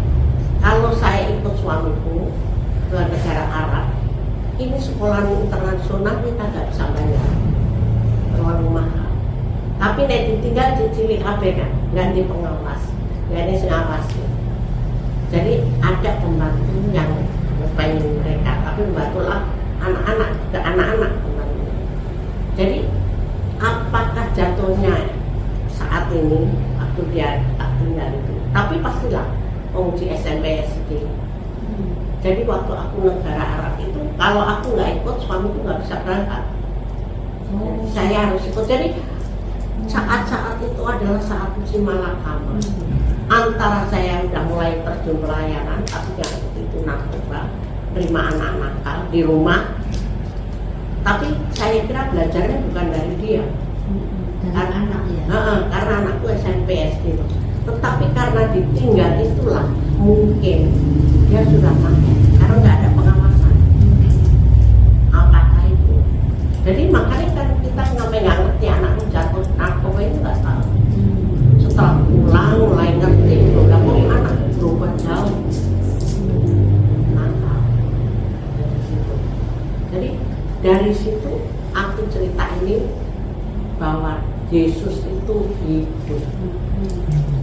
Kalau saya ikut suamiku ke negara Arab, ini sekolah internasional kita nggak bisa bayar, terlalu mahal. Tapi nek ditinggal cilik kabeh kan, ganti pengawas, ganti ngawasi. Jadi ada pembantu yang ngepain mereka, tapi membantulah anak-anak ke anak-anak pembantu. Jadi apakah jatuhnya saat ini aku dia tak tinggal itu? Tapi pastilah di SMP SD. Jadi waktu aku negara Arab itu, kalau aku nggak ikut, suamiku nggak bisa berangkat. Jadi saya harus ikut. Jadi saat-saat itu adalah saat musim malakama. Antara saya udah mulai terjun pelayanan, tapi yang itu narkoba, terima anak nakal di rumah. Tapi saya kira belajarnya bukan dari dia, Dari anak ya? karena anakku SMP SD. Tetapi karena ditinggal itulah mungkin dia sudah pakai, karena nggak ada pengawasan. Apakah itu? Jadi makanya kan kita sampai nggak ngerti anakku jatuh narkoba itu nggak tahu. Setelah pulang mulai ngerti, udah mau anak berubah jauh. Nakal. Jadi dari situ aku cerita ini bahwa Yesus itu hidup,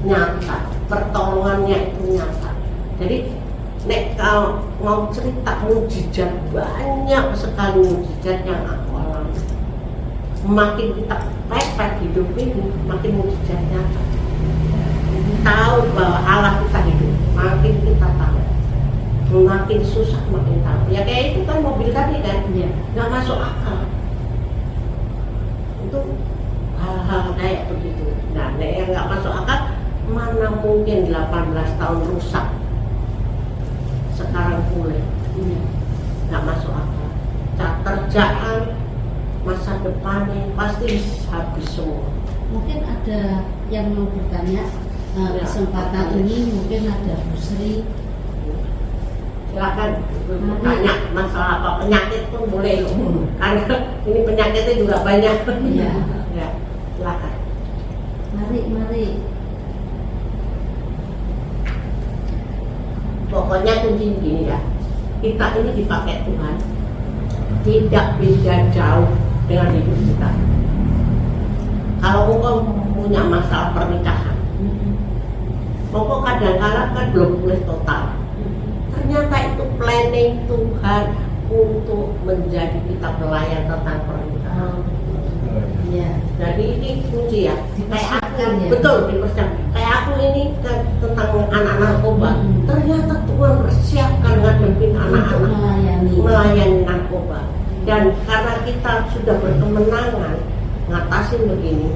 nyata, pertolongannya itu nyata. Jadi nek kalau mau cerita mujizat, banyak sekali mujizat yang aku alami. Makin kita pepet hidup ini, makin mujizat nyata. Tahu bahwa Allah kita hidup, makin kita tahu. Makin susah makin tahu. Ya kayak itu kan mobil tadi kan, nggak masuk akal. Itu hal-hal kayak begitu. Nah, yang nggak masuk akal, mana mungkin 18 tahun rusak, sekarang pulih. Nggak masuk akal. Kerjaan, masa depannya pasti habis semua. Mungkin ada yang mau bertanya, kesempatan ini mungkin ada Bu Sri. Silakan tanya masalah apa, penyakit pun boleh loh. Karena ini penyakitnya juga banyak. Iya. Ya, silakan. Mari. Pokoknya kunci gini ya, kita ini dipakai Tuhan, tidak beda jauh dengan hidup kita. Kalau engkau punya masalah pernikahan, pokok kadang-kadang kan belum pulih total. Ternyata itu planning Tuhan untuk menjadi kita pelayan tentang pernikahan. Iya. Jadi ini kunci ya. Kayak aku, Ya? betul dipersiapkan. Kayak aku ini tentang anak narkoba. Ternyata Tuhan persiapkan ngadepin anak-anak melayani narkoba. Dan karena kita sudah berkemenangan ngatasin begini,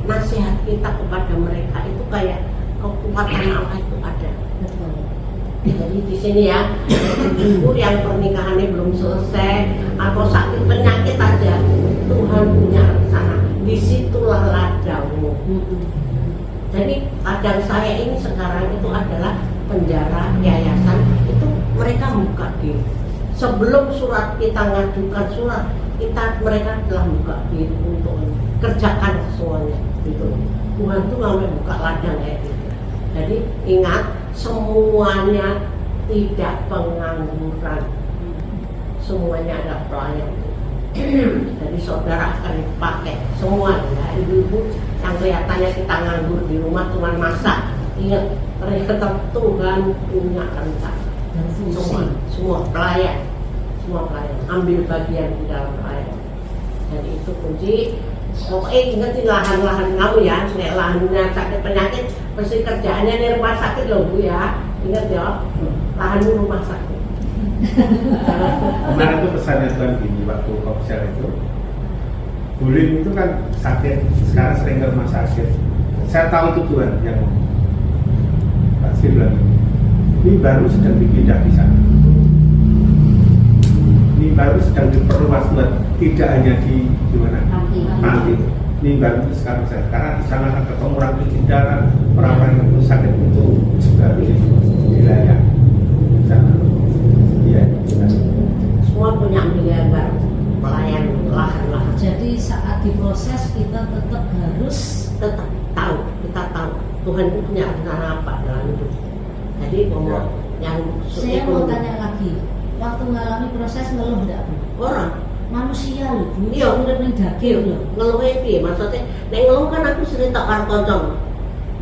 nasihat kita kepada mereka itu kayak kekuatan Allah itu ada. Betul. Jadi di sini ya, ibu yang pernikahannya belum selesai atau sakit penyakit aja, Tuhan punya rencana. Disitulah ladamu. Jadi ladang saya ini sekarang itu adalah penjara yayasan. Itu mereka buka diri. Sebelum surat kita ngajukan surat, mereka telah buka diri untuk kerjakan semuanya. Gitu. Tuhan tuh sampai buka ladang kayak gitu. Jadi ingat, semuanya tidak pengangguran, semuanya ada pelayan. Jadi saudara akan dipakai semua ya, ibu-ibu yang kelihatannya kita nganggur di rumah cuma masak, ingat ternyata Tuhan punya rencana. Semua pelayan, ambil bagian di dalam pelayan. Jadi itu kunci. Pokoknya ingetin lahan-lahan kamu ya, nek lahannya sakit penyakit, mesti kerjaannya di rumah sakit loh Bu ya. Ingat ya, lahanmu rumah sakit. Kemarin itu pesannya Tuhan gini waktu konser itu, bullying itu kan sakit, sekarang sering ke rumah sakit. Saya tahu itu Tuhan yang ngomong. Pak Sri bilang, ini baru sedang dipindah di sana. Ini baru sedang diperluas Tuhan, tidak hanya di mana? Panti. Ini baru sekarang saya. Karena di sana akan ketemu orang cuci darah, orang yang sakit itu juga di wilayah sana. Iya. Semua punya miliar pelayan lahan-lahan. Jadi saat diproses kita tetap harus Tetap tahu, kita tahu Tuhan itu punya rencana apa dalam hidup. Jadi ngomong yang saya mau tanya lagi, waktu mengalami proses ngeluh enggak Bu? orang Manusia loh Bu, Iya. urip ning daging loh. ngeluh piye maksudnya? Nek ngeluh kan aku cerita karo kanca.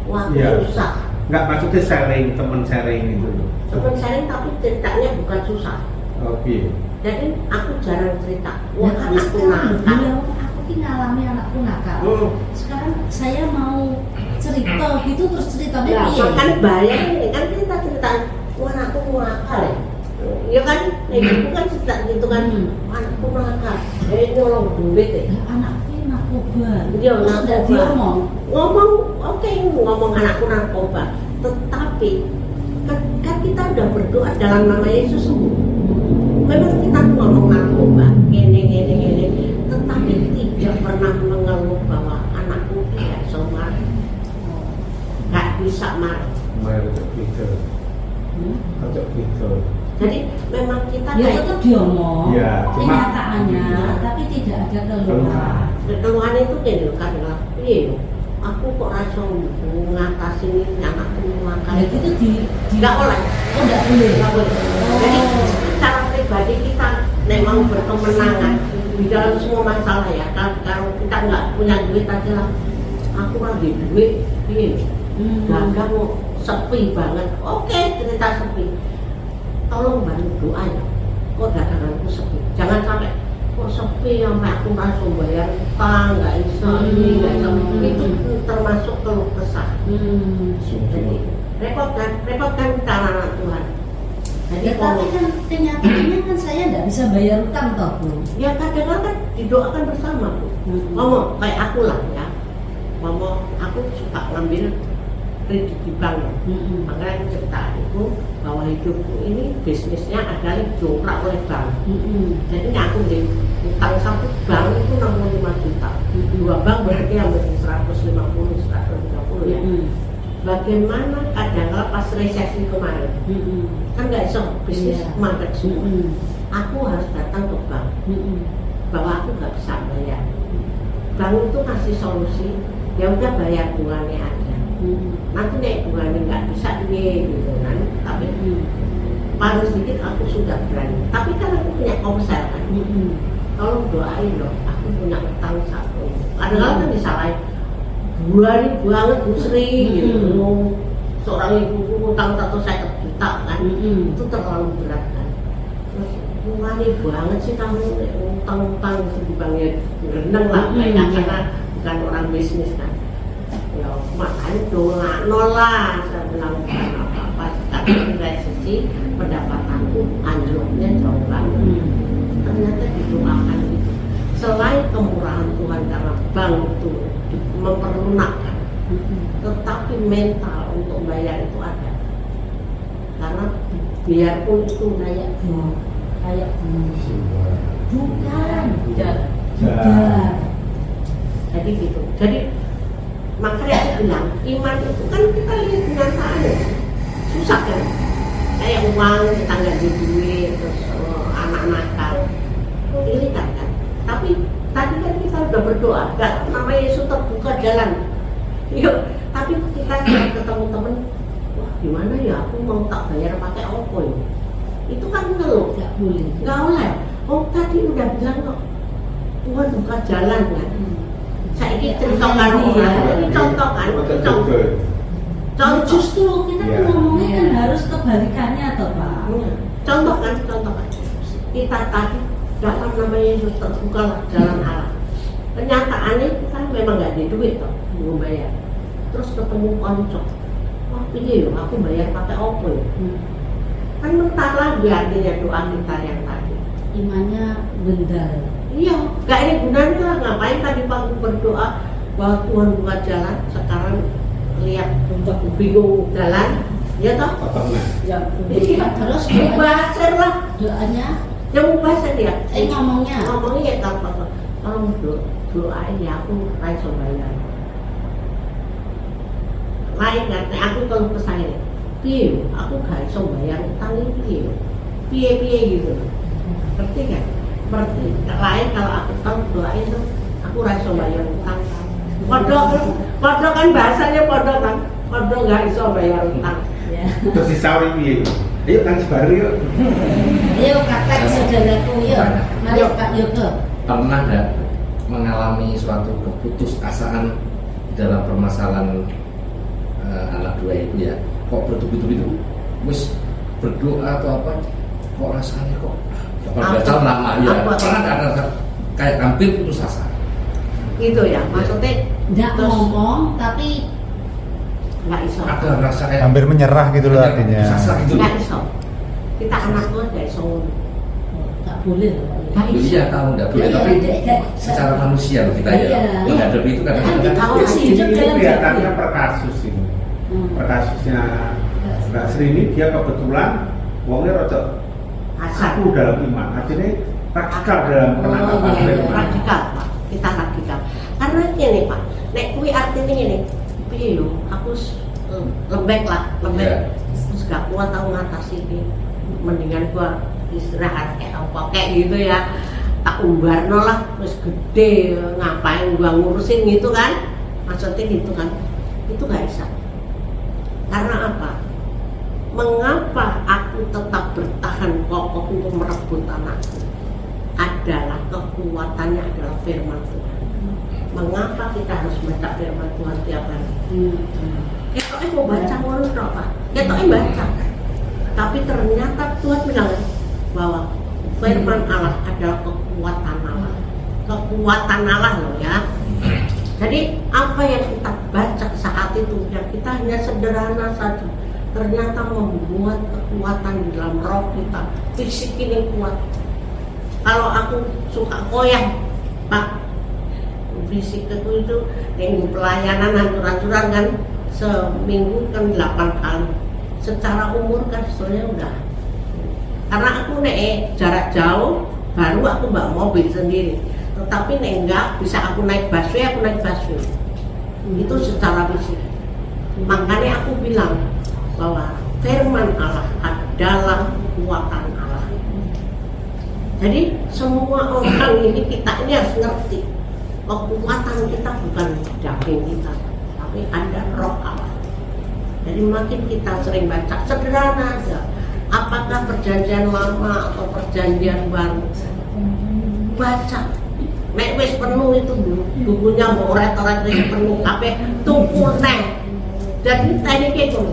Wah, Iya. susah. Enggak, maksudnya sharing, teman sharing itu loh. Teman sharing tapi ceritanya bukan susah. Oke. Jadi aku jarang cerita. Ya Wah, karena anakku sekarang nakal. bilang aku ini ngalami anakku nakal. Sekarang saya mau cerita gitu terus ceritanya Ya, piye? makan bayar ini kan kita cerita. Wah, anakku nakal ya. Ya kan, ibu kan cerita gitu kan. Anakku nakal. Nyolong duit ya. Ya, anakku ini narkoba. Iya, Terus narkoba. enggak diomong. Ngomong, oke, ngomong anakku narkoba. Tetapi kan kita udah berdoa dalam nama Yesus. Memang kita ngomong narkoba, gini. Tetapi tidak pernah mengeluh bahwa anakku tidak bisa marah. Nggak bisa marah. Kemarin itu cocok gitu. Jadi memang kita Ya kayak tetap diomong, Iya, cuma- kenyataannya, tapi tidak ada keluhan. keluhan itu kayak karena iya, aku kok rasa ngatasi ini anakku nakal. Nah itu Nggak oleh. Oh nggak boleh. Nggak boleh. Jadi secara pribadi kita memang berkemenangan di dalam semua masalah ya. Kalau kita nggak punya duit aja lah, aku lagi duit, ini dagang sepi banget. Oke, cerita sepi. Tolong bantu doa ya. Kok daganganku sepi? Jangan sampai kok sepi sampai aku langsung bayar utang, nggak bisa ini, nggak bisa itu termasuk keluh kesah. Jadi repotkan kita anak Tuhan. Jadi Ya, tapi kan kenyataannya kan saya nggak bisa bayar utang toh Bu. ya kadang-kadang kan didoakan bersama Bu. Ngomong kayak aku lah ya. Ngomong aku suka ngambil kredit di bank. Makanya aku cerita itu bahwa hidupku ini bisnisnya adalah didongkrak oleh bank. Jadi aku beli utang satu bank itu 65 juta. Dua bank berarti yang 150, 130 ya. Bagaimana kadang-kadang pas resesi kemarin kan nggak bisa bisnis Iya. mandek semua. Aku harus datang ke bank bahwa aku nggak bisa bayar. Bank itu kasih solusi, ya udah bayar bunganya aja. Nanti naik bunganya nggak bisa dia gitu kan. Tapi paling sedikit aku sudah berani. Tapi kan aku punya komsel kan. Tolong doain loh, aku punya utang satu. Kadang-kadang kan disalahin. Bulan banget Bu Sri gitu. Seorang ibu utang 150 juta kan. Itu terlalu berat kan. Terus bunganya banget sih kamu utang-utang di banknya renang lah kayak karena bukan orang bisnis kan. Ya makanya doa nolak saya bilang bukan apa-apa karena resesi pendapatanku anjloknya jauh banget. Ternyata didoakan gitu. Selain kemurahan Tuhan karena bank itu memperlunakkan, tetapi mental untuk bayar itu ada. Karena biarpun itu kayak bukan, tidak. Jadi gitu. Jadi makanya aku bilang iman itu kan kita lihat kenyataannya susah kan. Kayak uang kita nggak di duit, terus anak nakal, ini kan. Tapi tadi kan kita udah berdoa, gak nama Yesus terbuka jalan. Yuk, tapi kita ketemu temen, wah gimana ya aku mau tak bayar pakai apa ya? Itu kan ngeluh, Nggak boleh. nggak oleh. Oh tadi udah bilang kok Tuhan buka jalan kan. Saya ini cerita karo orang, ini contoh kan, ini contoh. Contoh. Justru kita Iya. ngomongnya kan harus kebalikannya toh Pak. Contoh kan. Kita tadi dalam nama Yesus terbuka jalan Allah. Kenyataannya itu kan memang nggak ada duit toh, belum bayar. Terus ketemu konco, wah ini loh aku bayar pakai opo ya. Kan mentah lagi artinya doa kita yang tadi. Imannya benar. Iya, Gak ada gunanya lah, ngapain tadi Pak berdoa bahwa Tuhan buka jalan, sekarang lihat bingung jalan, ya toh? Potongnya. Ya, Iya, terus mubazir lah, doanya yang mubazir ya. ngomongnya Ya kalau doain ya aku raiso bayar. Lain kan, aku kalau ke saya, piye, aku gak iso bayar utang ini piye gitu, ngerti kan? Ngerti. Lain kalau aku tahu doain tuh, aku raiso bayar utang. Podo kan bahasanya podo kan, podo gak iso bayar utang. ya. Terus disawi piye? Ayo nangis bareng yuk. Ayo kata saudaraku yuk, mari Pak Yoga. Pernah nggak mengalami suatu keputusasaan dalam permasalahan anak dua itu ya? Kok bertubi-tubi itu? Wis berdoa atau apa? Kok rasanya kok? Baca lama ya. Pernah nggak ada kayak hampir putus asa? Gitu ya, maksudnya Nggak terus ngomong tapi nggak iso. Ada rasa kayak Hampir menyerah gitu loh artinya. putus asa gitu. Nggak iso. Kita anak tuh nggak iso. nggak boleh loh Pak. Nggak iso. Iya tahu nggak boleh, Iya, tapi iya. secara manusia loh kita ya Iya. menghadapi itu kadang-kadang Nanti tahu Masih lagi. hidup Ini dalam kelihatannya jati. per kasus ini. Hmm. Per kasusnya Mbak Sri ini dia kebetulan wongnya rada Asal. aku dalam iman. Artinya radikal dalam penangkapan iya, firman. radikal Pak. Kita radikal. Karena gini Pak, nek kuwi artinya gini, piye yo, aku lembek lah, lembek. Iya. Terus gak kuat tahu ngatasi ini. Mendingan gua istirahat kayak apa kayak gitu ya. Tak umbarno lah, terus gede ngapain gua ngurusin gitu kan? Maksudnya gitu kan? Itu gak bisa. Karena apa? Mengapa aku tetap bertahan kokoh untuk merebut anakku? Adalah kekuatannya adalah firman Tuhan. Mengapa kita harus baca firman Tuhan tiap hari? Ketoknya mau baca ngono tok, Pak. Ketoknya baca. Tapi ternyata Tuhan bilang bahwa firman Allah adalah kekuatan Allah. Kekuatan Allah loh ya. Jadi apa yang kita baca saat itu yang kita hanya sederhana saja, ternyata membuat kekuatan di dalam roh kita, fisik ini kuat. Kalau aku suka koyak, Pak, fisik itu minggu pelayanan hancur-hancuran kan, seminggu kan 8 kali. Secara umur kan soalnya udah. Karena aku jarak jauh, baru aku bawa mobil sendiri. Tetapi enggak bisa aku naik busway, itu secara fisik. Makanya aku bilang bahwa firman Allah adalah kekuatan Allah. Jadi semua orang ini kita ini harus ngerti kekuatan kita bukan daging kita, tapi ada roh Allah. Jadi makin kita sering baca sederhana aja, apakah perjanjian lama atau perjanjian baru, baca. Nek wis penuh itu bukunya mau oret-oret penuh, apa tumpul neh. Jadi tadi gitu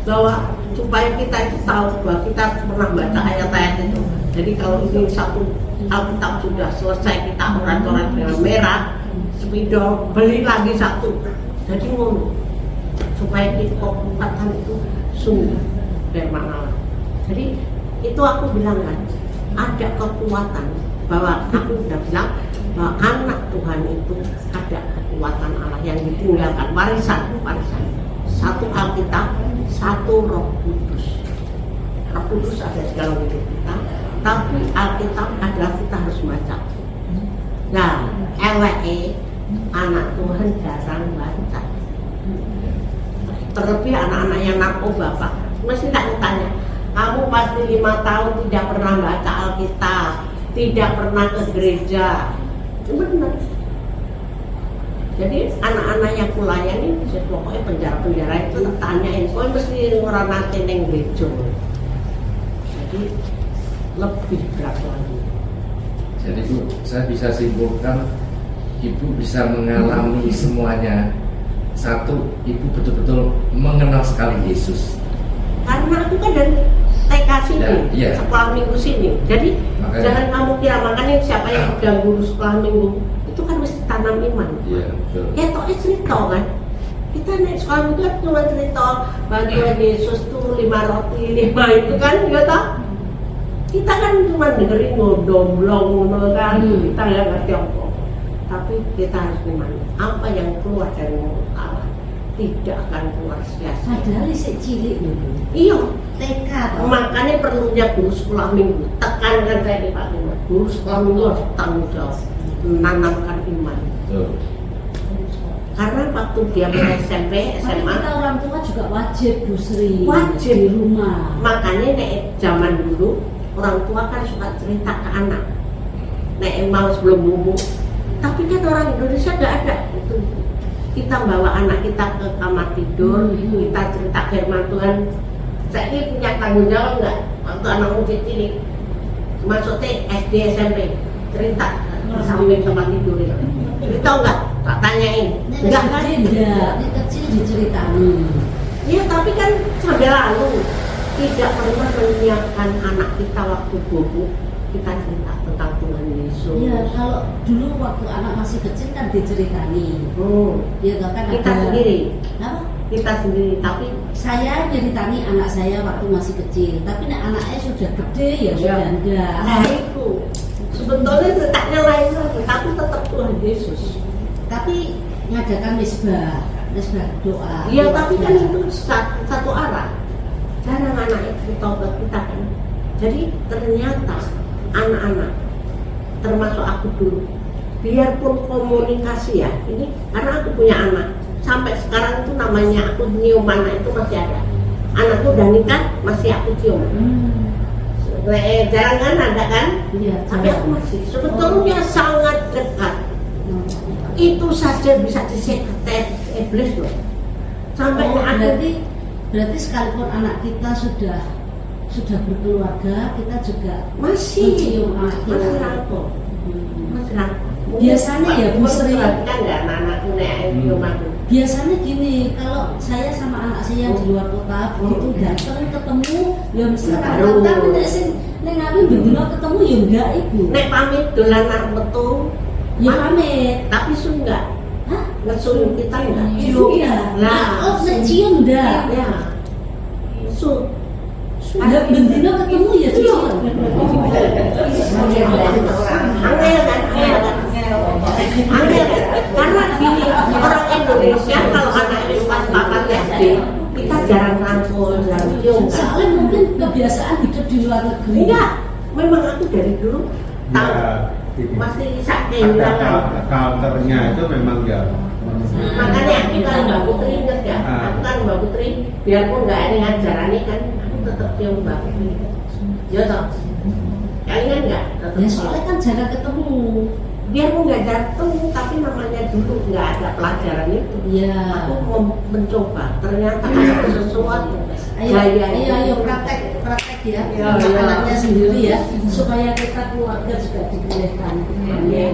bahwa supaya kita itu tahu bahwa kita pernah baca ayat-ayat itu. Jadi kalau ini satu Alkitab sudah selesai kita oret-oret dengan merah, spidol beli lagi satu. Jadi ngono supaya kita kekuatan itu sungguh firman Allah. Jadi itu aku bilang kan ada kekuatan bahwa aku sudah bilang bahwa anak Tuhan itu ada kekuatan Allah yang ditinggalkan warisan. Satu Alkitab, satu Roh Kudus. Roh Kudus ada di dalam hidup kita, tapi Alkitab adalah kita harus baca. Nah, LWE anak Tuhan jarang baca. Terlebih anak-anak yang narkoba, Pak. Mesti tak tanya, kamu pasti 5 tahun tidak pernah baca Alkitab, tidak pernah ke gereja. Itu benar. Jadi anak-anak yang kulayani, pokoknya penjara-penjara itu tanyain, kok mesti orang nanti neng gereja. Jadi lebih berat lagi. Jadi Bu, saya bisa simpulkan Ibu bisa mengalami semuanya. Satu, Ibu betul-betul mengenal sekali Yesus. Karena aku kan dari TK sini, Ya, iya. sekolah minggu sini. Jadi Makanya. jangan kamu kira, makanya siapa yang pegang guru sekolah minggu itu kan mesti tanam iman. Iya, betul. Ya toh cerita kan. Kita naik sekolah minggu kan cuma cerita bantuan Yesus tuh 5 roti 5 itu kan, ya toh. Kita kan cuma dengerin domblong kan, kita nggak ngerti apa. Tapi kita harus gimana? Apa yang keluar dari mulut Allah tidak akan keluar sia-sia. Padahal si cilik dulu. Iya. TK toh. Makanya perlunya guru sekolah minggu. Tekankan saya di Pak Iman. Guru sekolah minggu harus tanggung jawab, menanamkan iman. Betul. Karena waktu dia mulai SMP, Tapi SMA, kita orang tua juga wajib Bu Sri Wajib. di rumah. makanya nek zaman dulu orang tua kan suka cerita ke anak. Nek mau sebelum bumbu. Tapi kan orang Indonesia nggak ada itu. Kita bawa anak kita ke kamar tidur, kita cerita firman Tuhan. Saya ini punya tanggung jawab nggak waktu anakmu kecil maksudnya SD SMP cerita di samping tempat tidur itu. Cerita nggak? Tak tanyain. Enggak kan? Enggak, ini kecil diceritani. Iya tapi kan sampai lalu tidak pernah menyiapkan anak kita waktu bobo kita cerita tentang Tuhan Yesus. Iya, kalau dulu waktu anak masih kecil kan diceritani. Ya kan Kita ada. sendiri, Apa? kita sendiri. Tapi Saya ceritani anak saya waktu masih kecil, tapi nek anaknya sudah gede ya sudah Ya. enggak. nah itu sebetulnya ceritanya lain lagi, tapi tetap Tuhan Yesus. Tapi ngadakan misbah doa. Iya tapi kan itu satu arah. Jangan anak itu taubat kita kan. Jadi ternyata anak-anak termasuk aku dulu, biarpun komunikasi ya ini karena aku punya anak sampai sekarang itu namanya aku nyium anak itu masih ada. Anakku udah nikah masih aku cium. Jarang kan ada kan? Iya, Tapi aku masih sebetulnya sangat dekat. Itu saja bisa diseket iblis loh. Sampai Oh, aku berarti sekalipun anak kita sudah berkeluarga, kita juga masih mencium anak kita. masih rangkul. Masih rangkul. Biasanya ya Bu Sri, kan nggak anak-anakku nek cium aku. biasanya gini, kalau saya sama anak saya yang di luar kota begitu datang ketemu, ya mesti Baru. tapi nek sing ning aku bendina ketemu ya enggak ibu. Nek pamit dolan nang metu, Ya pamit. tapi sun enggak. Hah? Ngesun kita enggak. Iya. Nah, Oh, nek cium enggak. ya. Sun. Ada bendina ketemu ya cium. Angel kan? Angel kan? Karena gini, orang Indonesia kalau anaknya pas papat SD, kita jarang rangkul, jarang cium kan? Soalnya mungkin kebiasaan hidup di luar negeri. Enggak, memang aku dari dulu tahu gini. masih sakit Ada counternya itu memang ya. Makanya aku kan Mbak Putri inget ya, aku kan Mbak Putri biarpun nggak ada ngajarannya kan, aku tetap cium Mbak Putri. Ya toh, kalian nggak? Ya soalnya kan jarang ketemu. Biarpun nggak jatuh, tapi namanya dulu nggak ada pelajaran itu. Iya. Aku mau mencoba, ternyata ada sesuatu. Ayo praktek ya, Iya, untuk iya. anaknya sendiri ya, supaya kita keluarga juga dibolehkan. Amin.